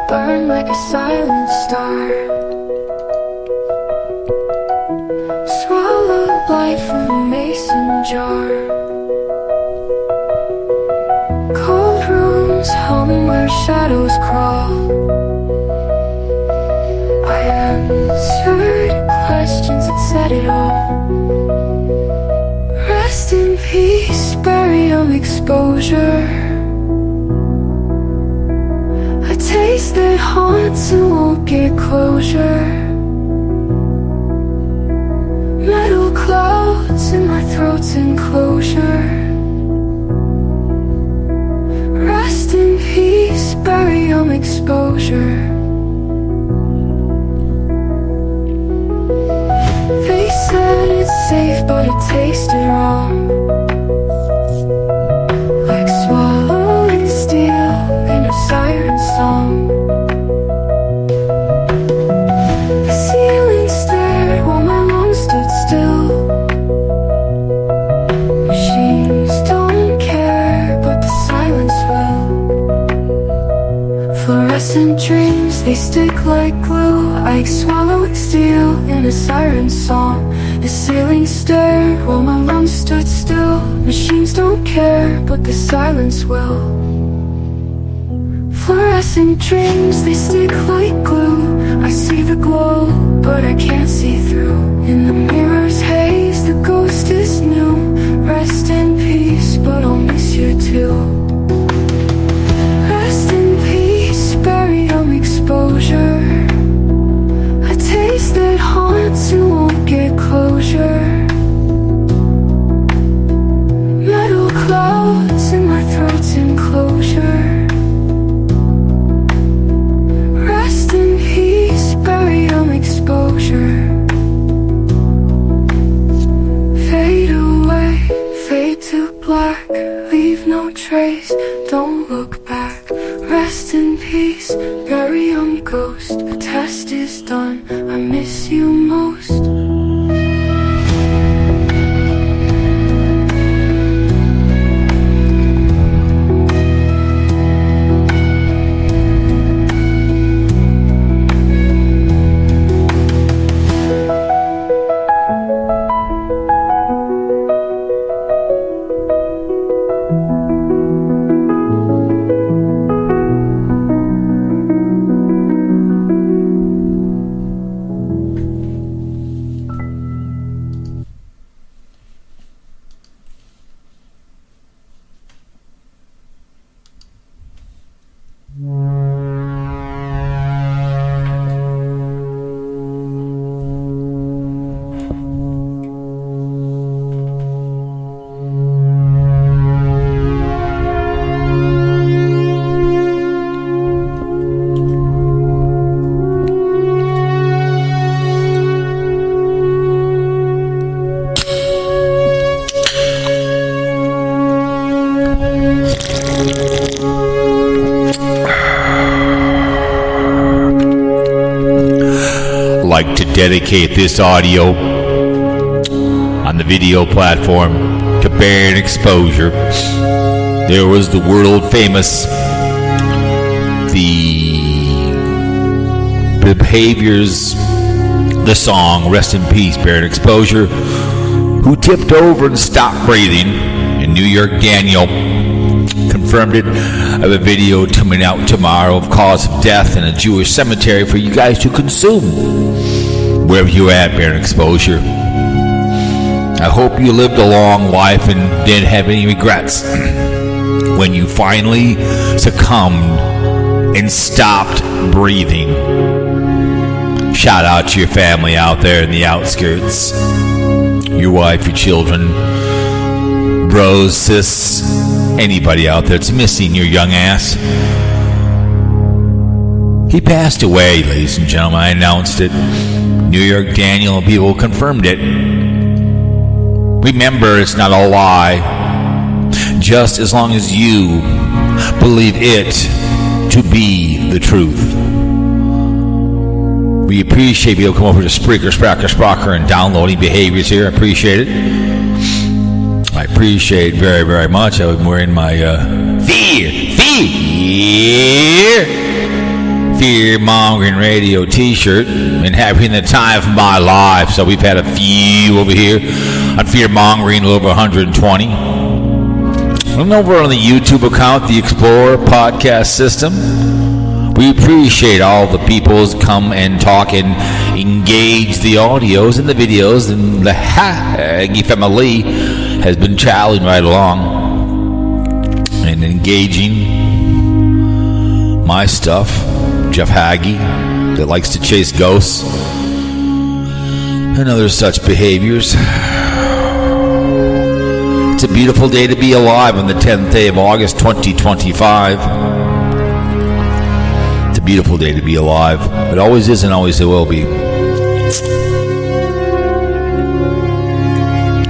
burn like a silent star. Swallow light from a mason jar. Cold rooms hum where shadows crawl. I answered questions that said it all. Rest in peace, barium exposure. A taste that haunts and won't get closure. Metal clouds in my throat's enclosure. Rest in peace, barium exposure. They said it's safe, but it tasted wrong. Like swallowing steel in a siren song. The ceiling stared while my lungs stood still. Machines don't care, but the silence will. Fluorescent dreams, they stick like glue. Like swallowing steel in a siren song. The ceiling stared while my lungs stood still. Machines don't care, but the silence will. Fluorescent dreams, they stick like glue. I see the glow, but I can't see through. In the mirror's haze, the ghost is new. Rest in peace, but I'll miss you too. Rest in peace, barium exposure. A taste that haunts and won't get closure. Metal clouds in my throat's enclosure. Rest in peace, barium exposure. Fade away, fade to black. Leave no trace, don't look back. Rest in peace, barium ghost. The test is done, I miss you most. Like to dedicate this audio on the video platform to Barium exposure. There was the world famous the behaviors, the song Rest in Peace, Barium exposure, who tipped over and stopped breathing. In New York, Daniel confirmed it. I have a video coming out tomorrow of cause of death in a Jewish cemetery for you guys to consume wherever you're at, Barium exposure. I hope you lived a long life and didn't have any regrets when you finally succumbed and stopped breathing. Shout out to your family out there in the outskirts, your wife, your children, bros, sis, anybody out there that's missing your young ass. He passed away, ladies and gentlemen. I announced it. New York, Daniel, and people confirmed it. Remember, it's not a lie. Just as long as you believe it to be the truth. We appreciate people come over to Spreaker, and downloading behaviors here. I appreciate it. I appreciate it very, very much. I'm wearing my fear fear-mongering radio t-shirt and having the time of my life. So we've had a few over here on fear-mongering, a little over 120. And over on the YouTube account, the Explorer Podcast System, we appreciate all the people who come and talk and engage the audios and the videos, and the HAGY family has been traveling right along and engaging my stuff. Jeff HAGY, that likes to chase ghosts and other such behaviors. It's a beautiful day to be alive on the 10th day of August 2025. It's a beautiful day to be alive. It always is and always it will be.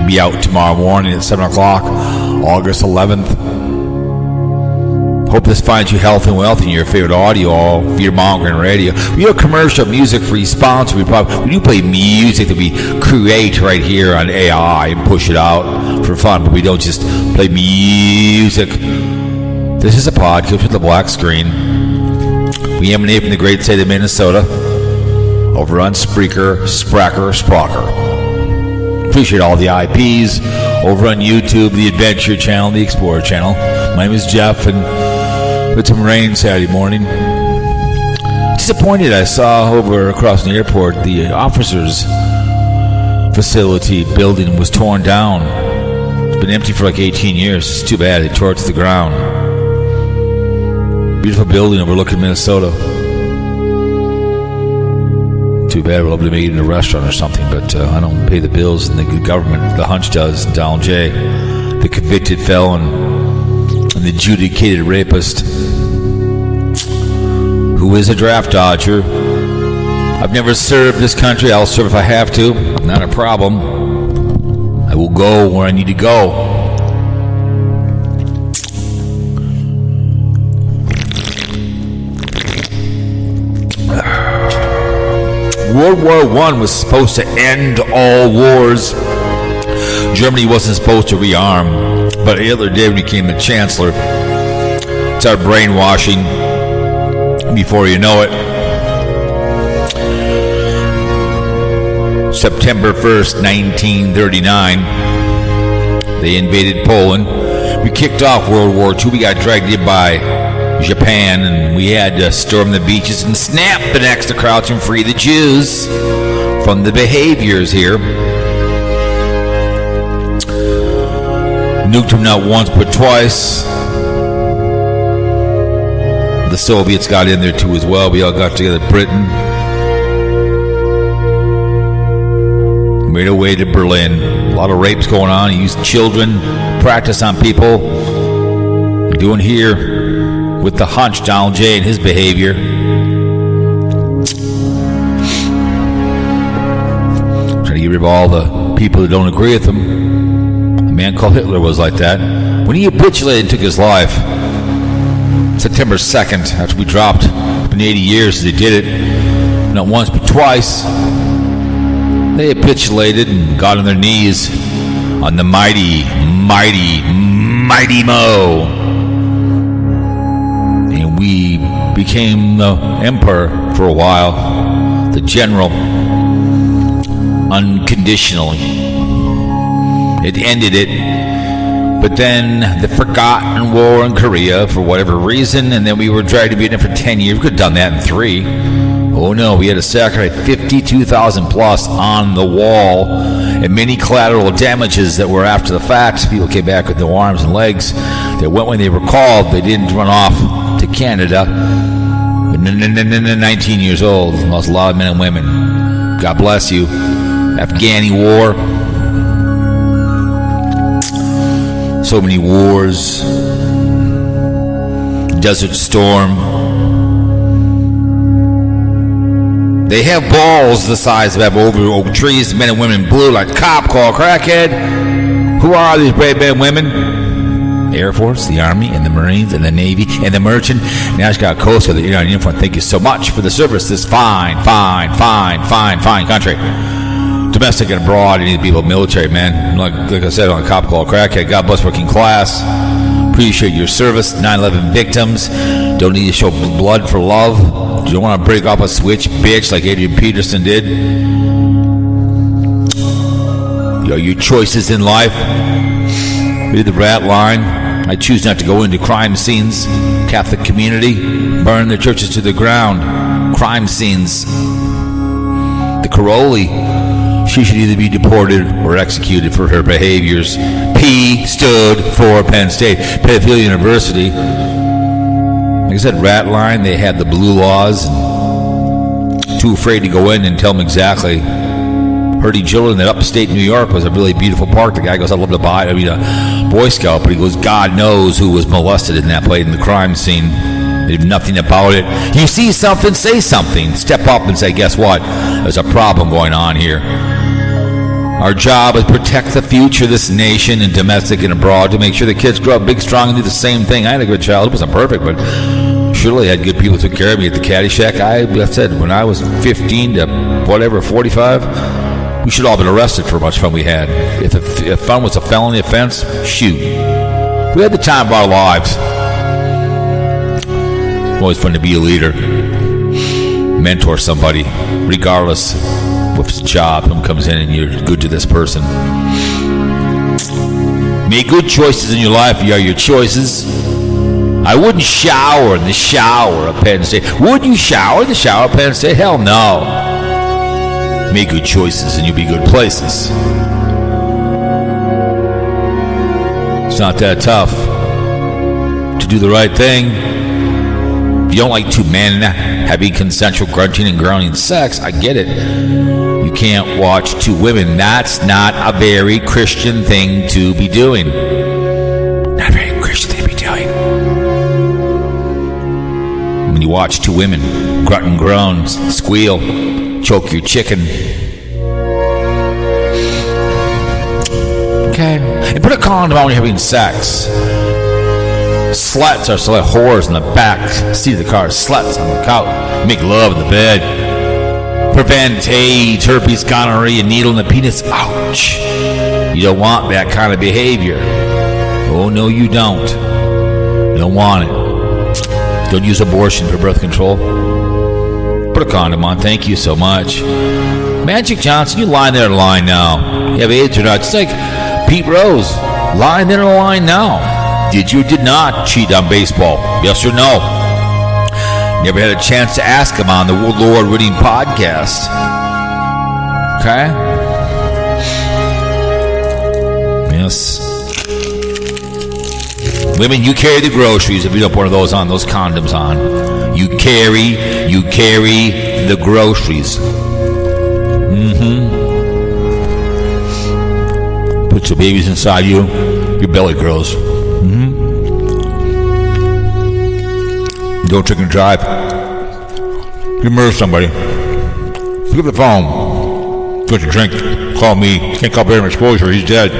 Be out tomorrow morning at 7 o'clock, August 11th. Hope this finds you health and wealth in your favorite audio, all fear-mongering radio. We are commercial music-free sponsor. We do play music that we create right here on AI and push it out for fun, but we don't just play music. This is a podcast with a black screen. We emanate from the great state of Minnesota over on Spreaker. Appreciate all the IPs over on YouTube, the Adventure Channel, the Explorer Channel. My name is Jeff, and with some rain Saturday morning. Disappointed I saw over across the airport the officers' facility building was torn down. It's been empty for like 18 years. It's too bad. They tore it to the ground. Beautiful building overlooking Minnesota. Too bad we'll be making it a restaurant or something, but I don't pay the bills, and the government, the hunch does. Donald J., the convicted felon and the adjudicated rapist, who is a draft dodger. I've never served this country. I'll serve if I have to. Not a problem. I will go where I need to go. World War I was supposed to end all wars. Germany wasn't supposed to rearm, but Hitler did when he became the chancellor. It's our brainwashing before you know it. September 1st, 1939, they invaded Poland. We kicked off World War II. We got dragged in by Japan, and we had to storm the beaches and snap the necks to crouch and free the Jews from the behaviors here. Nuked them not once but twice. The Soviets got in there too as well. We all got together. Britain made our way to Berlin. A lot of rapes going on. He used children, practice on people. Doing here with the hunch, Donald J. and his behavior. Trying to get rid of all the people that don't agree with him. A man called Hitler was like that. When he capitulated and took his life, September 2nd, after we dropped, it's been 80 years they did it, not once but twice, they capitulated and got on their knees on the mighty Mo. And we became the emperor for a while, the general, unconditionally. It ended it. But then the forgotten war in Korea for whatever reason, and then we were dragged to Vietnam for 10 years. We could have done that in 3. Oh no, we had to sacrifice 52,000 plus on the wall, and many collateral damages that were after the fact. People came back with no arms and legs. They went when they were called. They didn't run off to Canada. 19 years old, lost a lot of men and women. God bless you. Afghani war. So many wars. Desert Storm. They have balls the size of over trees, men and women in blue, like cop call crackhead. Who are these brave men and women? Air Force, the Army, and the Marines, and the Navy, and the Merchant National Guard, Coast Guard, the Union Uniform. Thank you so much for the service. This fine country. Domestic and abroad, you need people, military, man. Like I said, on a cop call crackhead. God bless working class. Appreciate your service. 9/11 victims. Don't need to show blood for love. You don't want to break off a switch, bitch, like Adrian Peterson did. Your choices in life. Read the rat line. I choose not to go into crime scenes. Catholic community, burn their churches to the ground. Crime scenes. The Caroli, she should either be deported or executed for her behaviors. P stood for Penn State. Pedophile University. Like I said, rat line, they had the blue laws. Too afraid to go in and tell them exactly. Hurdy children that upstate New York was a really beautiful park. The guy goes, I'd love to buy it. I mean, a Boy Scout, but he goes, God knows who was molested in that place in the crime scene. They did nothing about it. You see something, say something. Step up and say, guess what? There's a problem going on here. Our job is to protect the future of this nation and domestic and abroad to make sure the kids grow up big, strong, and do the same thing. I had a good childhood. It wasn't perfect, but surely I had good people who took care of me at the Caddyshack. I said, when I was 15 to 45, we should all have been arrested for how much fun we had. If fun was a felony offense, shoot. We had the time of our lives. Always fun to be a leader. Mentor somebody, regardless of his job. Someone comes in and you're good to this person. Make good choices in your life. You are your choices. I wouldn't shower in the shower at Penn State. Would you shower in the shower at Penn State? Hell no. Make good choices and you'll be good places. It's not that tough to do the right thing. If you don't like two men having consensual grunting and groaning sex, I get it. You can't watch two women. That's not a very Christian thing to be doing. Not a very Christian thing to be doing. When you watch two women grunt and groan, squeal, choke your chicken. Okay. And put a condom on when you're having sex. Sluts are select whores in the back seat of the car. Sluts on the couch. Make love in the bed. Prevent AIDS, herpes, gonorrhea, needle in the penis. Ouch. You don't want that kind of behavior. Oh, no, you don't. You don't want it. Don't use abortion for birth control. Put a condom on. Thank you so much. Magic Johnson, you line there in line now. You have AIDS or not? It's like Pete Rose. Line there in line now. Did you or did not cheat on baseball? Yes or no? Never had a chance to ask him on the World Award-winning podcast. Okay? Yes. Women, you carry the groceries if you don't put one of those on, those condoms on. You carry the groceries. Put your babies inside you, your belly grows. Don't drink and drive. You murder somebody. Pick up the phone. Don't you drink. Call me. Can't call Barium exposure. He's dead.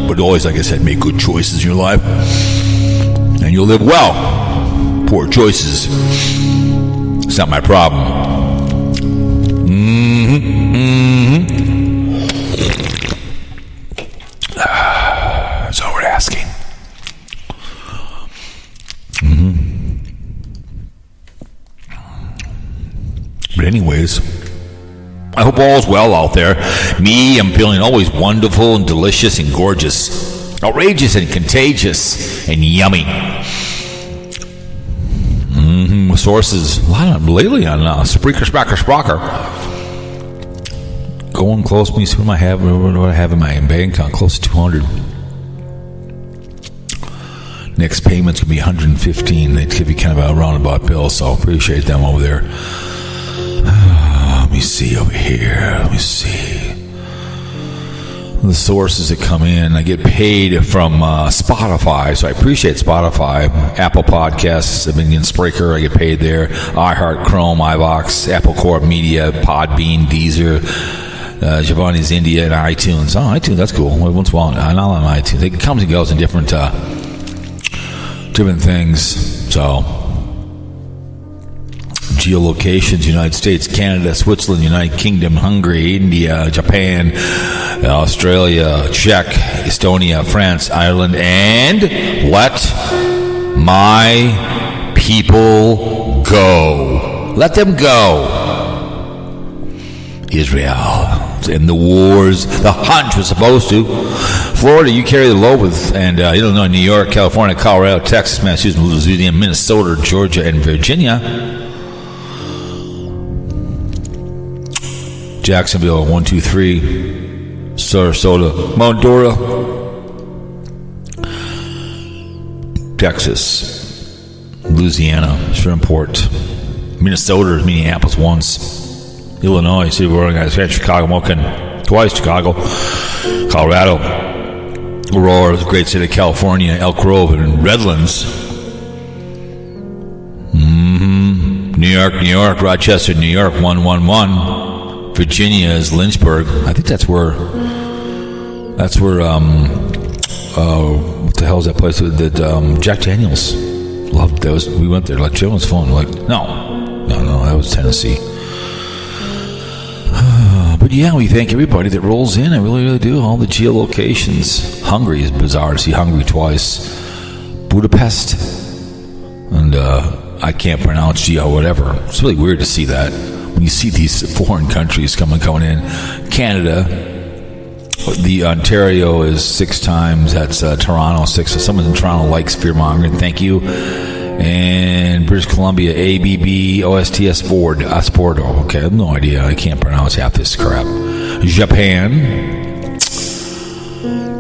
But always, like I said, make good choices in your life, and you'll live well. Poor choices. It's not my problem. That's all we're asking. But anyways, I hope all's well out there. Me, I'm feeling always wonderful and delicious and gorgeous. Outrageous and contagious and yummy. Sources, a lot of them lately on Spreaker. Going close. Let me see what do I have in my bank account. Close to 200. Next payment's going to be 115. They give you kind of a roundabout bill, so appreciate them over there. Let me see over here. Let me see. The sources that come in, I get paid from Spotify, so I appreciate Spotify. Apple Podcasts, I've been getting Spreaker, I get paid there. iHeart, Chrome, iVox, Apple Core Media, Podbean, Deezer, Giovanni's India, and iTunes. Oh, iTunes, that's cool. Once well, I'm not on iTunes. It comes and goes in different things. So, geolocations: United States, Canada, Switzerland, United Kingdom, Hungary, India, Japan, Australia, Czech, Estonia, France, Ireland, and let my people go. Let them go. Israel. And the wars, the hunch was supposed to. Florida, you carry the load with, and Illinois, New York, California, Colorado, Texas, Massachusetts, Louisiana, Minnesota, Georgia, and Virginia. Jacksonville, 1, 2, 3. Sarasota, Mondora, Texas, Louisiana, Shreveport, Minnesota, Minneapolis once. Illinois, City of Oregon, Chicago, Moken, twice Chicago, Colorado, Aurora, the great state of California, Elk Grove, and Redlands. New York, Rochester, New York, 111. Virginia is Lynchburg. I think that's where what the hell is that place that Jack Daniels loved? That was, we went there, like, Jim was fun. Like, no, that was Tennessee. But yeah, we thank everybody that rolls in. I really, really do. All the geolocations. Hungary is bizarre to see Hungary twice. Budapest. And I can't pronounce whatever. It's really weird to see that. When you see these foreign countries coming in. Canada. The Ontario is 6 times. That's Toronto, 6. So someone in Toronto likes fear-mongering. Thank you. And British Columbia, ABB, OSTS Ford, Asporto. Okay, I have no idea. I can't pronounce half this crap. Japan,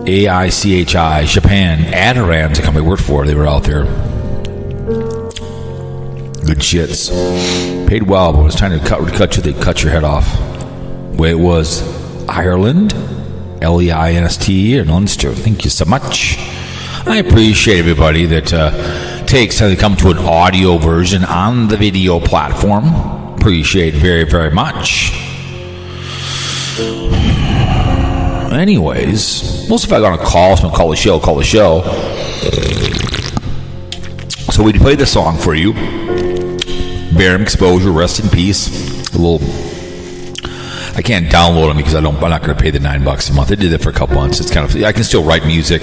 AICHI, Japan, Adiron's a company I worked for. They were out there. Good shits. Paid well, but when it was time to cut you, they'd cut your head off. Way it was Ireland, LEINST, and Leinster. Thank you so much. I appreciate everybody that takes time to come to an audio version on the video platform. Appreciate very, very much. Anyways, most if I got on a call, someone call the show. So we played the song for you. Barium Exposure, rest in peace. I can't download them because I'm not going to pay the $9 a month. I did that for a couple months. It's kind of, I can still write music.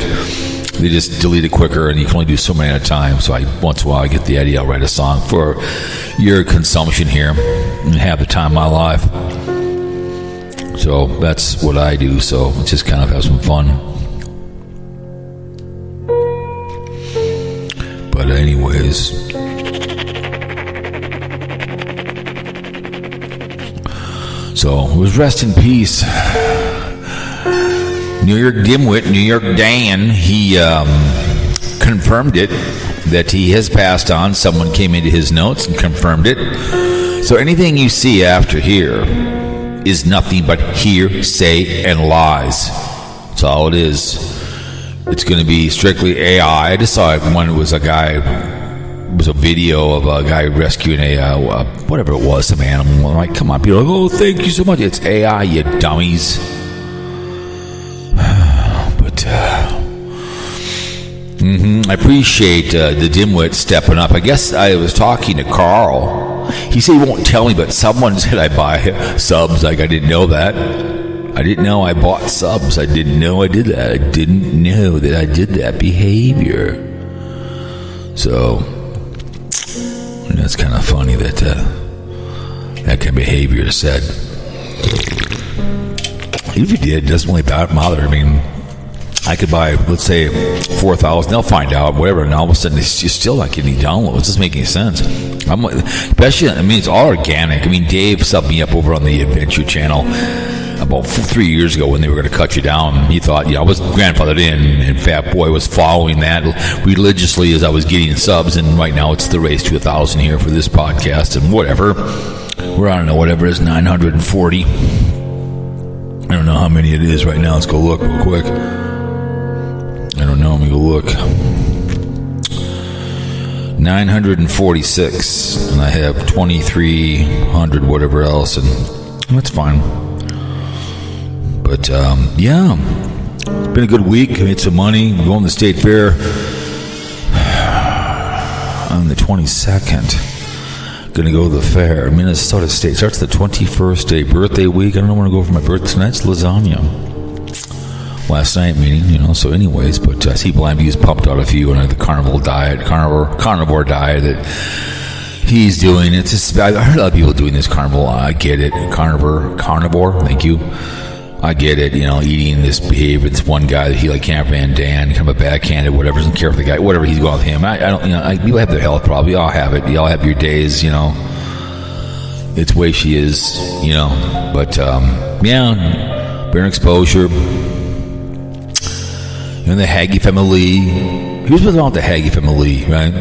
They just delete it quicker, and you can only do so many at a time. So once in a while, I get the idea. I'll write a song for your consumption here and have the time of my life. So that's what I do. So just kind of have some fun. But anyways, so it was rest in peace. New York dimwit, New York Dan, he confirmed it, that he has passed on. Someone came into his notes and confirmed it. So anything you see after here is nothing but hearsay and lies. That's all it is. It's going to be strictly AI. I just saw it when it was a video of a guy rescuing whatever it was, some animal. I'm like, come on, people are like, oh, thank you so much. It's AI, you dummies. I appreciate the dimwit stepping up. I guess I was talking to Carl. He said he won't tell me, but someone said I buy subs. Like, I didn't know that. I didn't know I bought subs. I didn't know I did that. I didn't know that I did that behavior. So that's kind of funny that that kind of behavior is said. If you did, it doesn't really bother. I mean, I could buy, let's say, 4,000. They'll find out, whatever, and all of a sudden, you're still not getting downloads. It doesn't make any sense. Especially, I mean, it's all organic. I mean, Dave subbed me up over on the Adventure Channel about 3 years ago when they were going to cut you down. He thought, I was grandfathered in, and Fat Boy was following that religiously as I was getting subs, and right now it's the race to 1,000 here for this podcast, and whatever. We're, I don't know, whatever it is, 940. I don't know how many it is right now. Let's go look real quick. I don't know. Let me go look. 946, and I have 2,300, whatever else, and that's fine. But yeah, it's been a good week. I made some money. I'm going to the state fair on the 22nd. Going to go to the fair. Minnesota State starts the 21st day, birthday week. I don't know where to go for my birthday. Tonight's lasagna. last night, meaning, so anyways, but I see Blind View's pumped out a few on the carnivore diet that he's doing. It's just, I heard a lot of people doing this carnivore. I get it. Carnivore, thank you. I get it, eating this behavior. It's one guy that he like Camperman Dan, kind of a backhanded, whatever, doesn't care for the guy, whatever, he's going with him. I don't, people have their health problem. Y'all have it. Y'all have your days, It's the way she is, But, Barium exposure. The HAGY family. Here's what's wrong with the HAGY family, right?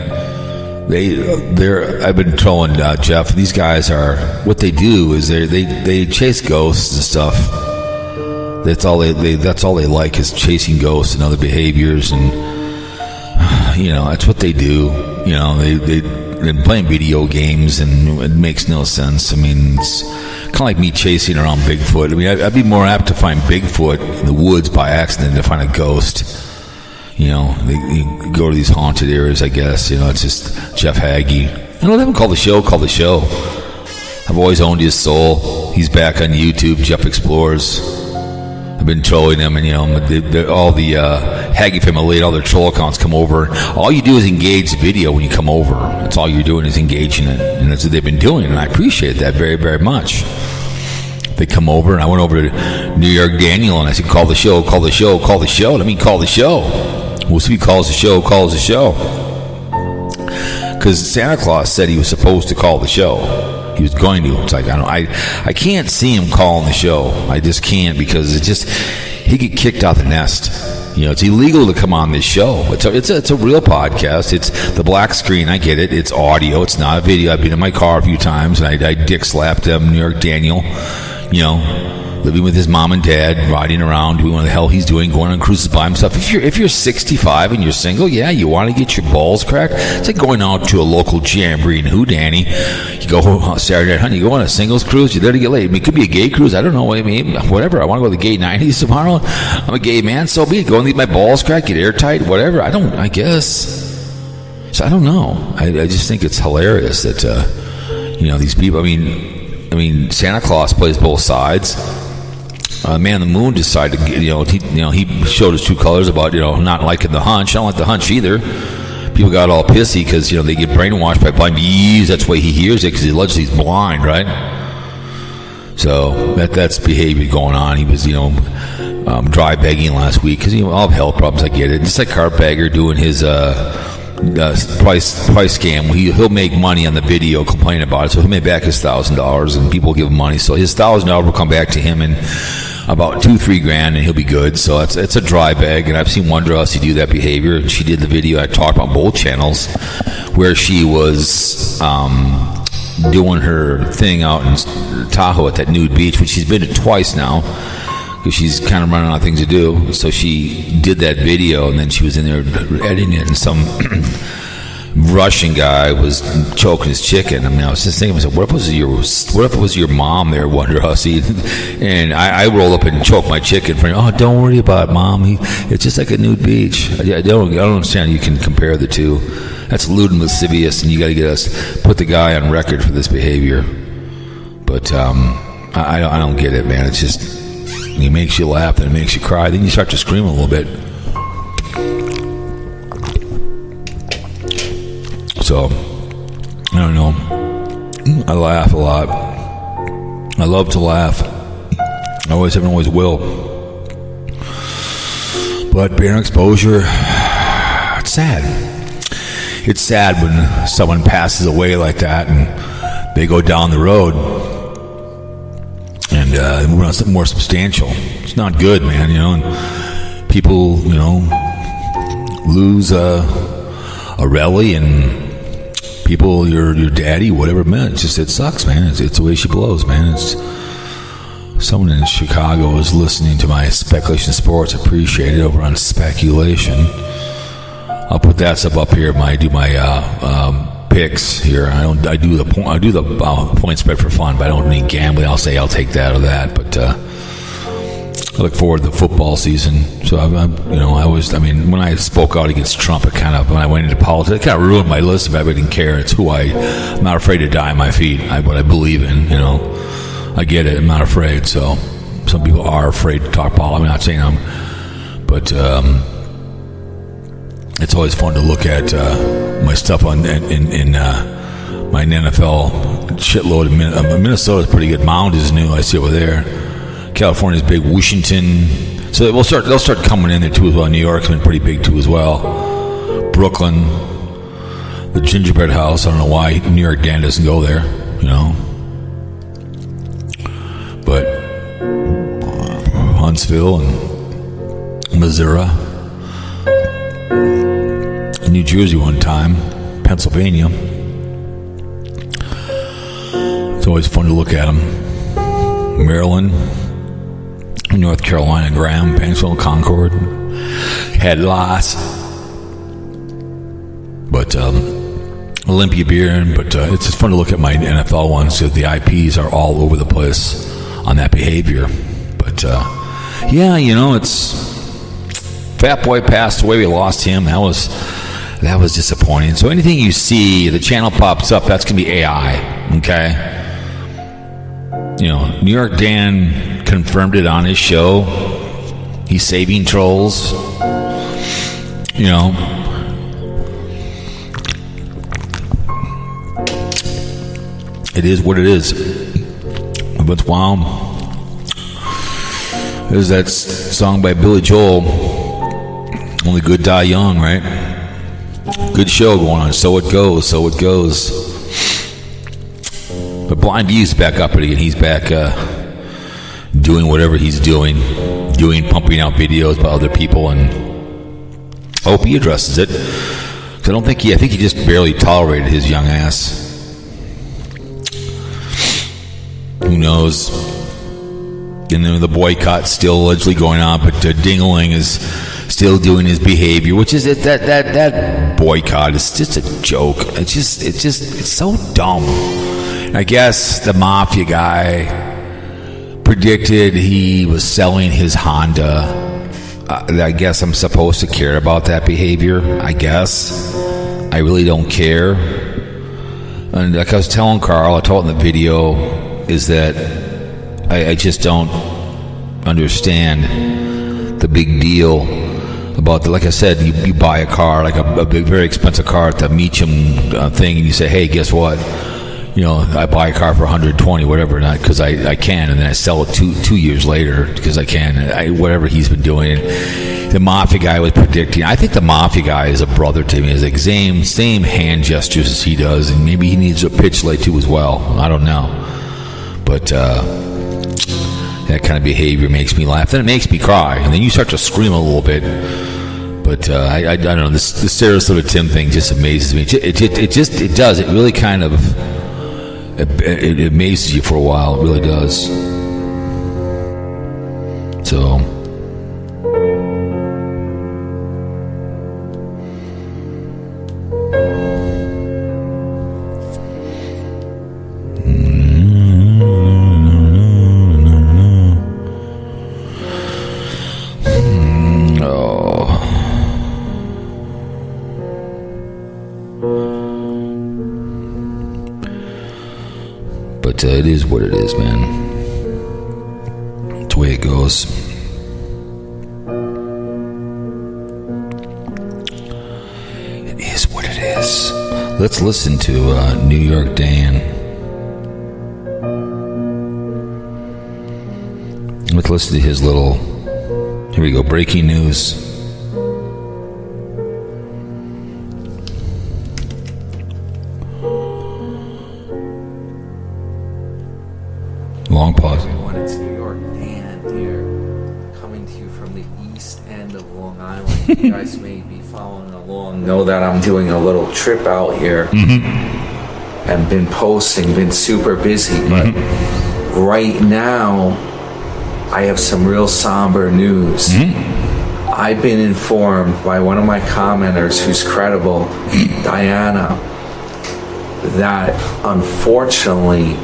I've been trolling Jeff. These guys are, what they do is they chase ghosts and stuff. That's all they like, is chasing ghosts and other behaviors, and that's what they do. They're playing video games, and it makes no sense. It's kind of like me chasing around Bigfoot. I'd be more apt to find Bigfoot in the woods by accident than to find a ghost. You go to these haunted areas, I guess. It's just Jeff HAGY. Let him call the show. I've always owned his soul. He's back on YouTube, Jeff Explores. I've been trolling them, and all the HAGY family, all their troll accounts come over. All you do is engage the video when you come over. That's all you're doing, is engaging it, and that's what they've been doing, and I appreciate that very, very much. They come over, and I went over to New York Daniel, and I said, call the show. Let me call the show. We'll see if he calls the show. Because Santa Claus said he was supposed to call the show. He was going to. It's like, I can't see him calling the show. I just can't, because he get kicked out the nest. It's illegal to come on this show. It's a real podcast. It's the black screen. I get it. It's audio. It's not a video. I've been in my car a few times, and I dick slapped them, New York Daniel. Living with his mom and dad, riding around, doing what the hell he's doing, going on cruises by himself. If you're 65 and you're single, yeah, you want to get your balls cracked. It's like going out to a local jamboree in Houdanny. You go Saturday night, honey, you go on a singles cruise, you're there to get laid. It could be a gay cruise, I don't know, whatever. I want to go to the gay 90s tomorrow. I'm a gay man, so be it. Go and leave my balls cracked, get airtight, whatever. I guess. So I don't know. I just think it's hilarious that, these people, Santa Claus plays both sides. Man on the Moon decided to, he showed his true colors about, not liking the hunch. I don't like the hunch either. People got all pissy because, they get brainwashed by Blind Bees. That's the way he hears it, because he allegedly he's blind, right? So that's behavior going on. He was, dry begging last week because, all have health problems. I get it. Just like Carpetbagger doing his price scam. He'll make money on the video complaining about it, so he'll make back his $1,000, and people give him money. So his $1,000 will come back to him in about $2-3 grand, and he'll be good. So it's a dry bag, and I've seen Wonder Hussy do that behavior. And she did the video. I talked about both channels where she was doing her thing out in Tahoe at that nude beach, which she's been to twice now, because she's kind of running out of things to do. So she did that video, and then she was in there editing it, and some Russian guy was choking his chicken. I was just thinking to myself, what if it was your mom there, Wonder Hussy? And I roll up and choke my chicken for, oh, don't worry about it, Mom. It's just like a nude beach. I don't understand. You can compare the two. That's lewd and lascivious, and you got to put the guy on record for this behavior. But I don't get it, man. It's just, it makes you laugh, and it makes you cry. Then you start to scream a little bit. So, I don't know. I laugh a lot. I love to laugh. I always have and always will. But Barium exposure, it's sad. It's sad when someone passes away like that and they go down the road and they move on to something more substantial. It's not good, man, and people, lose a rally and people, your daddy, whatever it meant. It sucks, man. It's the way she blows, man. Someone in Chicago is listening to my Speculation Sports. Appreciate it, over on Speculation. I'll put that stuff up here. I do my picks here. I do the point spread for fun, but I don't mean gambling. I'll say I'll take that or that, but I look forward to the football season. So when I spoke out against Trump, when I went into politics, it kind of ruined my list if I didn't care. It's who I'm not afraid to die on my feet. What I believe in, I get it. I'm not afraid. So some people are afraid to talk politics. I'm not saying I'm But it's always fun to look at my stuff in my NFL shitload. Minnesota's pretty good. Mound is new. I see over there. California's big. Washington. So they'll start coming in there too as well. New York's been pretty big too as well. Brooklyn, the Gingerbread House. I don't know why New York Dan doesn't go there. But Huntsville and Missouri, New Jersey one time, Pennsylvania. It's always fun to look at them. Maryland, North Carolina, Graham, Paintsville, Concord, had lots. But Olympia beer, but it's just fun to look at my NFL ones because the IPs are all over the place on that behavior. But it's Fat Boy passed away. We lost him. That was disappointing. So anything you see, the channel pops up, that's gonna be AI. Okay. New York Dan confirmed it on his show. He's saving trolls. It is what it is. But wow. There's that song by Billy Joel. Only good die young, right? Good show going on. So it goes. But Blind View's back up again. He's back doing whatever he's doing, pumping out videos by other people, and I hope he addresses it. Because I think he just barely tolerated his young ass. Who knows? And then the boycott's still allegedly going on, but Dingaling is still doing his behavior, which is that boycott is just a joke. It's so dumb. I guess the mafia guy predicted he was selling his Honda. I guess I'm supposed to care about that behavior. I guess I really don't care. And like I was telling Carl, I told him in the video, is that I just don't understand the big deal about like I said, you buy a car, like a big, very expensive car at the Meacham thing, and you say, hey, guess what? I buy a car for 120, whatever, not because I can, and then I sell it 2 years later because I can. Whatever he's been doing. And the mafia guy was predicting. I think the mafia guy is a brother to me. He's like same hand gestures as he does, and maybe he needs a pitch light too as well. I don't know, but that kind of behavior makes me laugh. Then it makes me cry, and then you start to scream a little bit. But I don't know. This Sarasota Tim thing just amazes me. It does. It really kind of. It amazes you for a while. It really does. So. But it is what it is, man. It's the way it goes. It is what it is. Let's listen to New York Dan. Let's listen to his little... Here we go, breaking news. Long pause. Everyone, it's New York Dan here, coming to you from the east end of Long Island. You guys may be following along, know that I'm doing a little trip out here, and been posting, been super busy, but right now I have some real somber news. I've been informed by one of my commenters who's credible, Diana, that unfortunately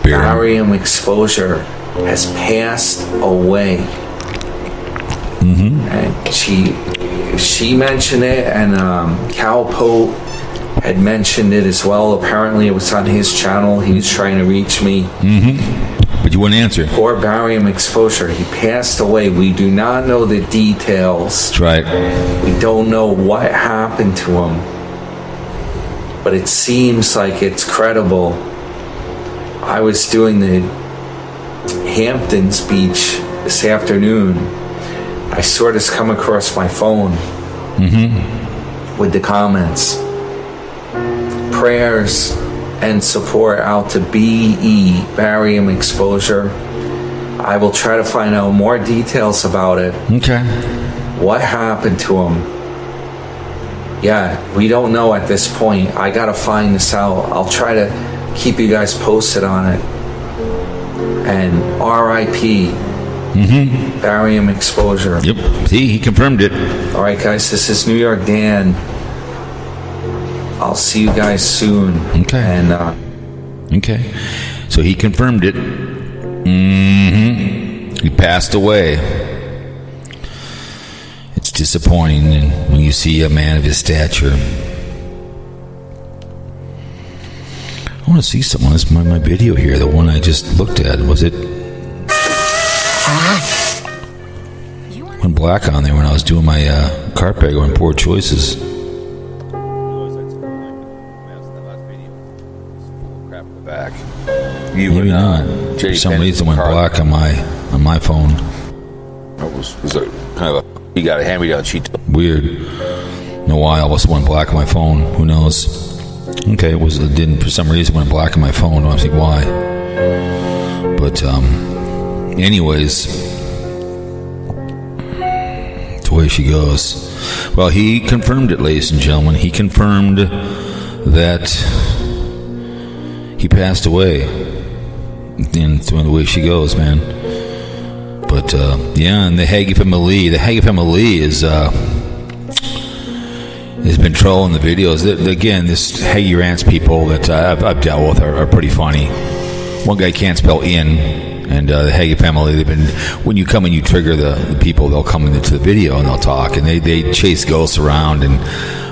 barium exposure has passed away. And she mentioned it, and Cowpote had mentioned it as well. Apparently it was on his channel. He was trying to reach me. but you wouldn't answer. Poor barium exposure. He passed away. We do not know the details. That's right. We don't know what happened to him. But it seems like it's credible. I was doing the Hampton speech this afternoon. I saw this come across my phone with the comments. Prayers and support out to BE, barium exposure. I will try to find out more details about it. Okay. What happened to him? Yeah, we don't know at this point. I gotta find this out. I'll try to keep you guys posted on it. And R.I.P. Barium exposure. Yep. See, he confirmed it. All right, guys, this is New York Dan. I'll see you guys soon. Okay. And okay. So he confirmed it. He passed away. It's disappointing when you see a man of his stature. I want to see someone. This is my video here, the one I just looked at. Was it? Went black on there when I was doing my carpet on Poor Choices. Back. Maybe not. For some reason, it went black on my phone. It was a kind of a. He got a hand-me-down sheet. Weird. No why all of a sudden went black on my phone. Who knows? Okay, it didn't for some reason went black on my phone. I don't think why. But anyways, the way she goes. Well, he confirmed it, ladies and gentlemen. He confirmed that he passed away. And the way she goes, man. But yeah, and the HAGY family has been trolling the videos. Again, this HAGY Rants people that I've dealt with are pretty funny. One guy can't spell in, and the HAGY family, they've been, when you come and you trigger the people, they'll come into the video and they'll talk, and they chase ghosts around and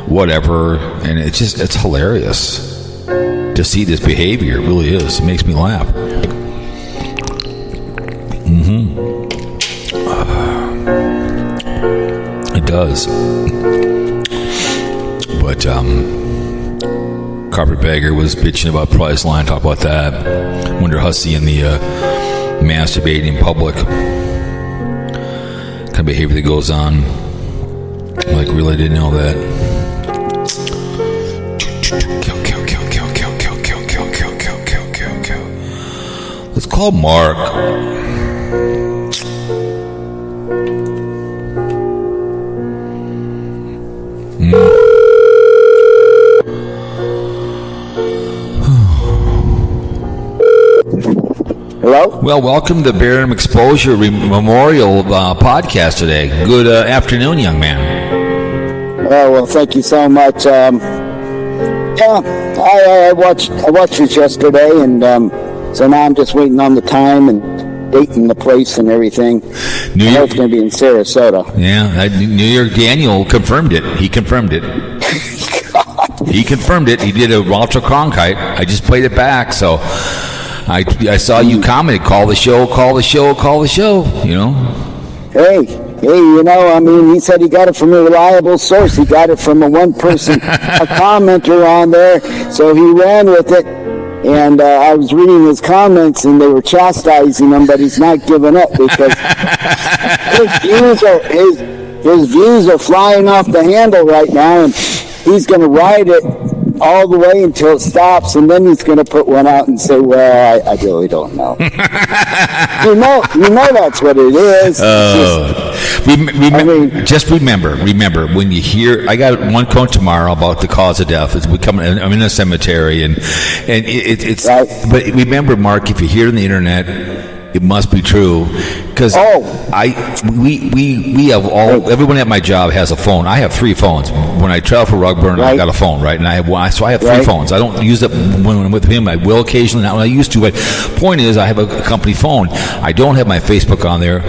whatever, and it's hilarious to see this behavior. It really is. It makes me laugh. It does. But Carpetbagger was bitching about Priceline. Talk about that. Wonder Hussey and the masturbating in public. Kind of behavior that goes on. Like, really didn't know that. Let's call Mark. Hello? Well, welcome to the Barium Exposure Memorial podcast today. Good afternoon, young man. Oh, well, thank you so much. Yeah, I watched it yesterday, and so now I'm just waiting on the time and dating the place and everything. I know it's going to be in Sarasota. Yeah, New York Daniel confirmed it. He confirmed it. He confirmed it. He did a Walter Cronkite. I just played it back, so I saw you comment, call the show, you know. Hey, you know, I mean, he said he got it from a reliable source. He got it from a one person, a commenter on there, so he ran with it. And I was reading his comments, and they were chastising him, but he's not giving up because his views are flying off the handle right now, and he's going to ride it all the way until it stops, and then he's going to put one out and say, "Well, I really don't know." you know, that's what it is. Just remember when you hear, I got one quote tomorrow about the cause of death. I'm in a cemetery, and it's. Right. But remember, Mark, if you hear it on the internet, it must be true, because we have everyone at my job has a phone. I have 3 phones. When I travel for Rugburn, right. I got a phone, right? And I have 3 phones. I don't use it when I'm with him. I will occasionally, not when I used to. But point is, I have a company phone. I don't have my Facebook on there.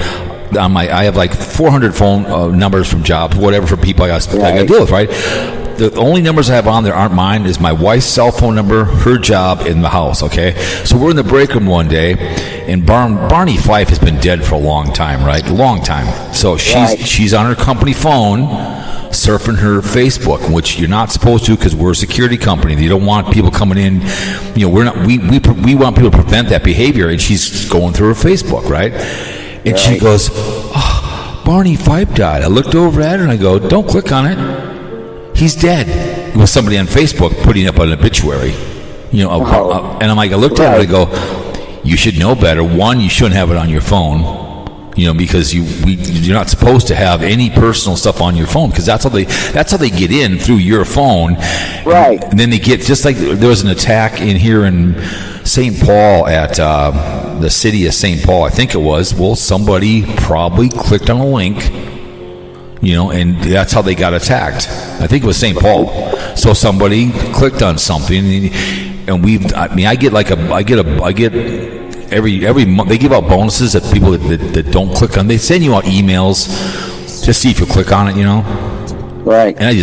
I have like 400 phone numbers from jobs, whatever, for people I got to deal with, right? the only numbers I have on there aren't mine. Is my wife's cell phone number, her job, in the house. Okay, so we're in the break room one day, and Barney Fife has been dead for a long time, right? A long time. So she's on her company phone, surfing her Facebook, which you're not supposed to because we're a security company. You don't want people coming in. We're not. We want people to prevent that behavior, and she's going through her Facebook, right? And she goes, "Oh, Barney Fife died." I looked over at her and I go, "Don't click on it. He's dead." It was somebody on Facebook putting up an obituary. And I'm like, I looked at her and I go, "You should know better. One, you shouldn't have it on your phone. Because you're not supposed to have any personal stuff on your phone, because that's how they get in through your phone, right? And then they get, just like there was an attack in here in St. Paul at the city of St. Paul, I think it was. Well, somebody probably clicked on a link, and that's how they got attacked. I think it was St. Paul. So somebody clicked on something, and I get every month they give out bonuses that people that don't click on. They send you out emails to see if you click on it, Right. And I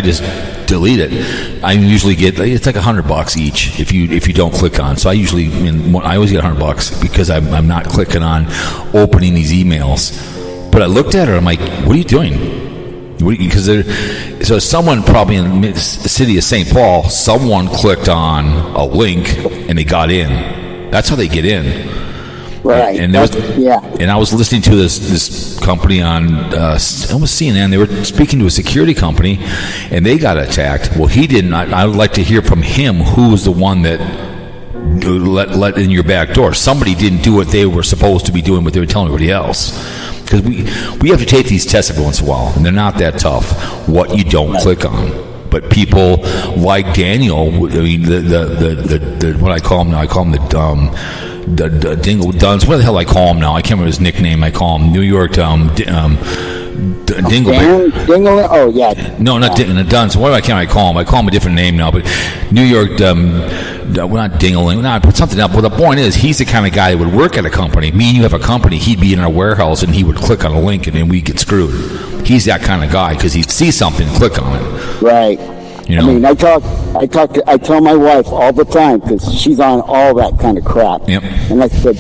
just delete it. I usually get, it's like $100 each if you don't click on. So I always get $100 because I'm not clicking on opening these emails. But I looked at her. I'm like, "What are you doing?" So someone probably in the city of St. Paul, someone clicked on a link and they got in. That's how they get in. Right. And and I was listening to this company on almost CNN. They were speaking to a security company, and they got attacked. Well, he didn't. I would like to hear from him who was the one that let in your back door. Somebody didn't do what they were supposed to be doing, what they were telling everybody else. Because we have to take these tests every once in a while, and they're not that tough. What you don't click on. But people like Daniel, I mean, the what I call him now, I call him the Dingle Duns. What the hell I call him now? I can't remember his nickname. I call him New York Dingle. Oh yeah. No, not Duns. What can't I call him? I call him a different name now. But New York. We're not dingling, but something else. But the point is, he's the kind of guy that would work at a company. Me and you have a company. He'd be in our warehouse, and he would click on a link, and then we get screwed. He's that kind of guy because he sees something, click on it. Right. I mean, I tell my wife all the time, because she's on all that kind of crap. Yep. And I said,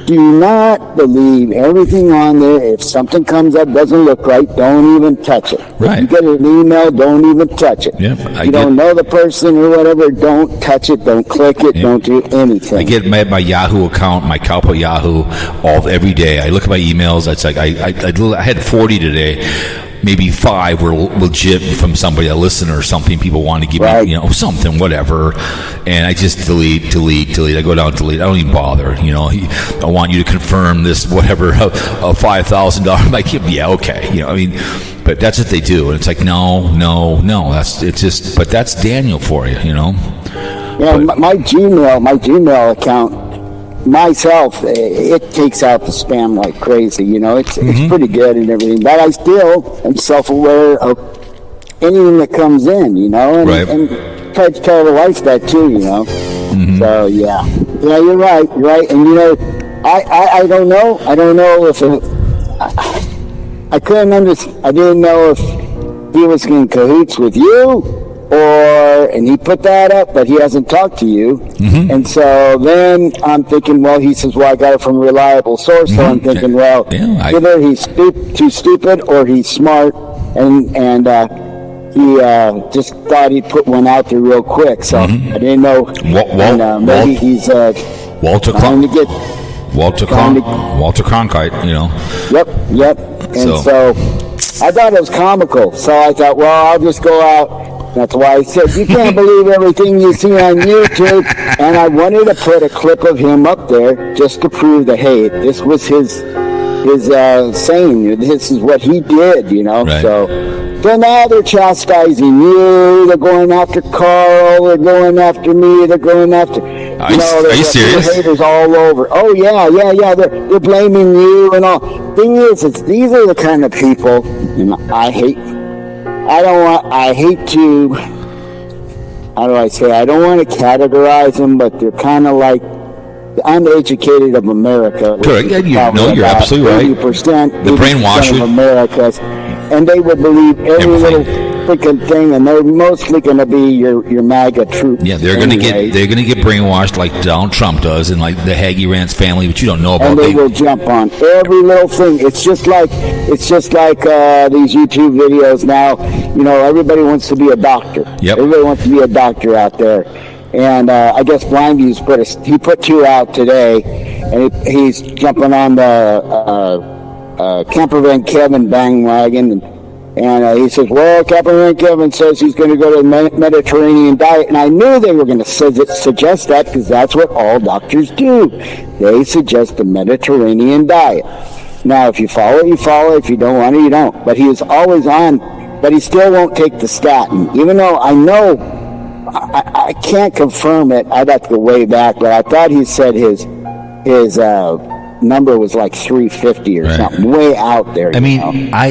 do not believe everything on there. If something comes up, doesn't look right, don't even touch it. Right. If you get an email, don't even touch it. Yep. You don't know the person or whatever, don't touch it, don't click it, don't do anything. I get my Yahoo account, my Cowpote Yahoo, every day. I look at my emails. It's like I had 40 today. Maybe 5 were legit from somebody, a listener or something. People want to give me, something, whatever. And I just delete. I go down, delete. I don't even bother. I want you to confirm this, whatever, a $5,000. I'm like, yeah, okay. But that's what they do. And it's like, no. But that's Daniel for you, Yeah, my Gmail account, myself, it takes out the spam like crazy. It's pretty good and everything, but I still am self-aware of anything that comes in, and try to tell the wife that too, So yeah, you're right, and I don't know if I couldn't understand. I didn't know if he was in cahoots with you, and he put that up, but he hasn't talked to you. And so then I'm thinking, well, he says, I got it from a reliable source. So I'm thinking, either he's too stupid or he's smart, and he just thought he'd put one out there real quick. So I didn't know. Maybe he's Walter Cronkite, Yep. And so I thought it was comical. So I thought, I'll just go out. That's why I said, you can't believe everything you see on YouTube. And I wanted to put a clip of him up there just to prove that, hey, this was his saying. This is what he did, Right. So now they're chastising you. They're going after Carl. They're going after me. They're going after... Are you serious? Haters all over. Oh, yeah. They're blaming you and all. Thing is, these are the kind of people I hate. I don't want to categorize them, but they're kind of like the uneducated of America. Correct. You're absolutely right. 80%, the brainwashed of America, and they would believe every little freaking thing, and they're mostly going to be your MAGA troops. Yeah, they're going to get brainwashed like Donald Trump does, and like the HAGY Rants family, but you don't know about. And they will jump on every little thing. It's just like these YouTube videos now. You know, everybody wants to be a doctor. Yep. Everybody wants to be a doctor out there. And I guess Blindview's put 2 out today, and he's jumping on the Campervan Kevin bandwagon, and he says, well, Campervan Kevin says he's going to go to the Mediterranean diet, and I knew they were going to suggest that because that's what all doctors do. They suggest the Mediterranean diet. Now, if you follow it, you follow it. If you don't want it, you don't. But he is always on, but he still won't take the statin, even though I know. I can't confirm it. I'd have to go way back, but I thought he said his number was like 350 or something, way out there. I mean, I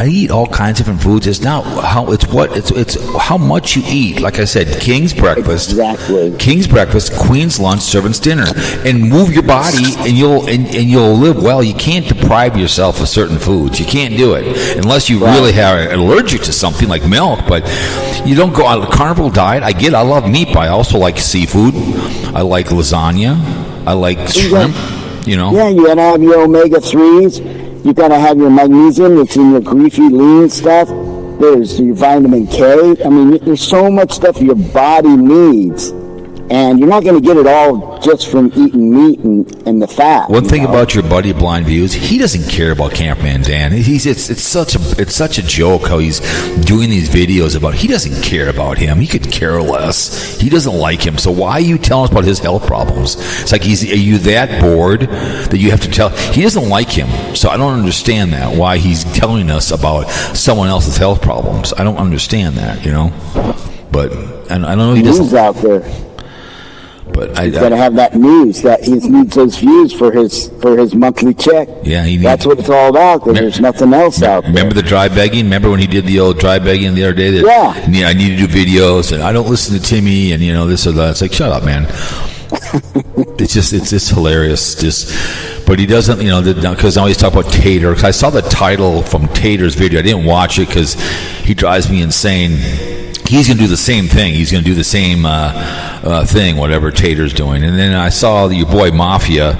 eat all kinds of different foods. It's not how it's how much you eat. Like I said, King's breakfast, exactly. King's breakfast, Queen's lunch, servant's dinner, and move your body, and you'll live well. You can't deprive yourself of certain foods. You can't do it unless you really have an allergic to something like milk. But you don't go on a carnivore diet. I love meat, but I also like seafood. I like lasagna. I like shrimp, you know. Yeah, you gotta have your omega-3s. You gotta have your magnesium that's in your greasy, lean stuff. There's your vitamin K. I mean, there's so much stuff your body needs. And you're not going to get it all just from eating meat and the fat. One thing about your buddy Blind Views, he doesn't care about Campman Dan. It's such a joke how he's doing these videos about. He doesn't care about him. He could care less. He doesn't like him. So why are you telling us about his health problems? It's like, are you that bored that you have to tell? He doesn't like him. So I don't understand that. Why he's telling us about someone else's health problems? I don't understand that. You know, but and I don't know. He doesn't. News out there. But he's got to have that news. That he needs those views for his monthly check. Yeah, that's what it's all about. Because there's nothing else out there. Remember the dry begging? Remember when he did the old dry begging the other day? I need to do videos, and I don't listen to Timmy, and this or that. It's like, shut up, man. It's just hilarious. But he doesn't, because I always talk about Tater. Cause I saw the title from Tater's video. I didn't watch it because he drives me insane. He's going to do the same thing. He's going to do the same thing, whatever Tater's doing. And then I saw your boy Mafia.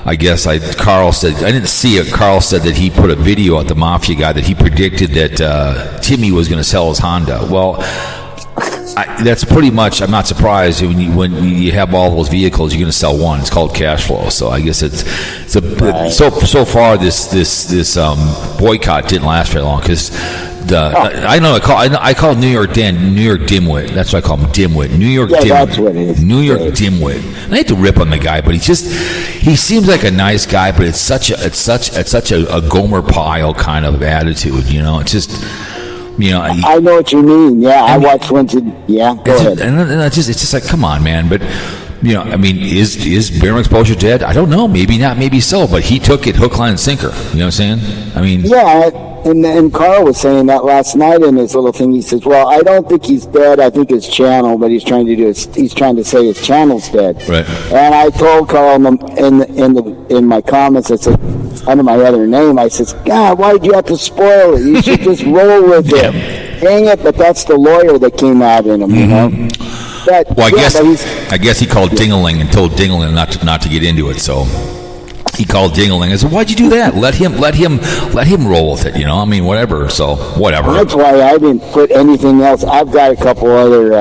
I guess Carl said, I didn't see it. Carl said that he put a video at the Mafia guy that he predicted that Timmy was going to sell his Honda. Well, that's pretty much, I'm not surprised when you have all those vehicles, you're going to sell one. It's called cash flow. So I guess so far this boycott didn't last very long because I call New York Dan New York Dimwit. That's what I call him, Dimwit. New York Dimwit. That's what it is. New York Dimwit. And I hate to rip on the guy, but he seems like a nice guy, but it's such a Gomer Pyle kind of attitude. It's just. I know what you mean. Yeah, I watched one. Yeah, go ahead. And it's just like, come on, man. But is Barium exposure dead? I don't know. Maybe not. Maybe so. But he took it hook, line, and sinker. You know what I'm saying? I mean, yeah. And Carl was saying that last night in his little thing. He says, "Well, I don't think he's dead. I think his channel, but he's trying to say his channel's dead." Right. And I told Carl in my comments, I said, under my other name, I says, "God, why did you have to spoil it? You should just roll with it." Dang it! But that's the lawyer that came out in him, you know. Well, I guess he called Dingaling and told Dingaling not to get into it. So he called Dingaling. I said, "Why'd you do that? Let him roll with it." I mean, whatever. So whatever. That's why I didn't put anything else. I've got a couple other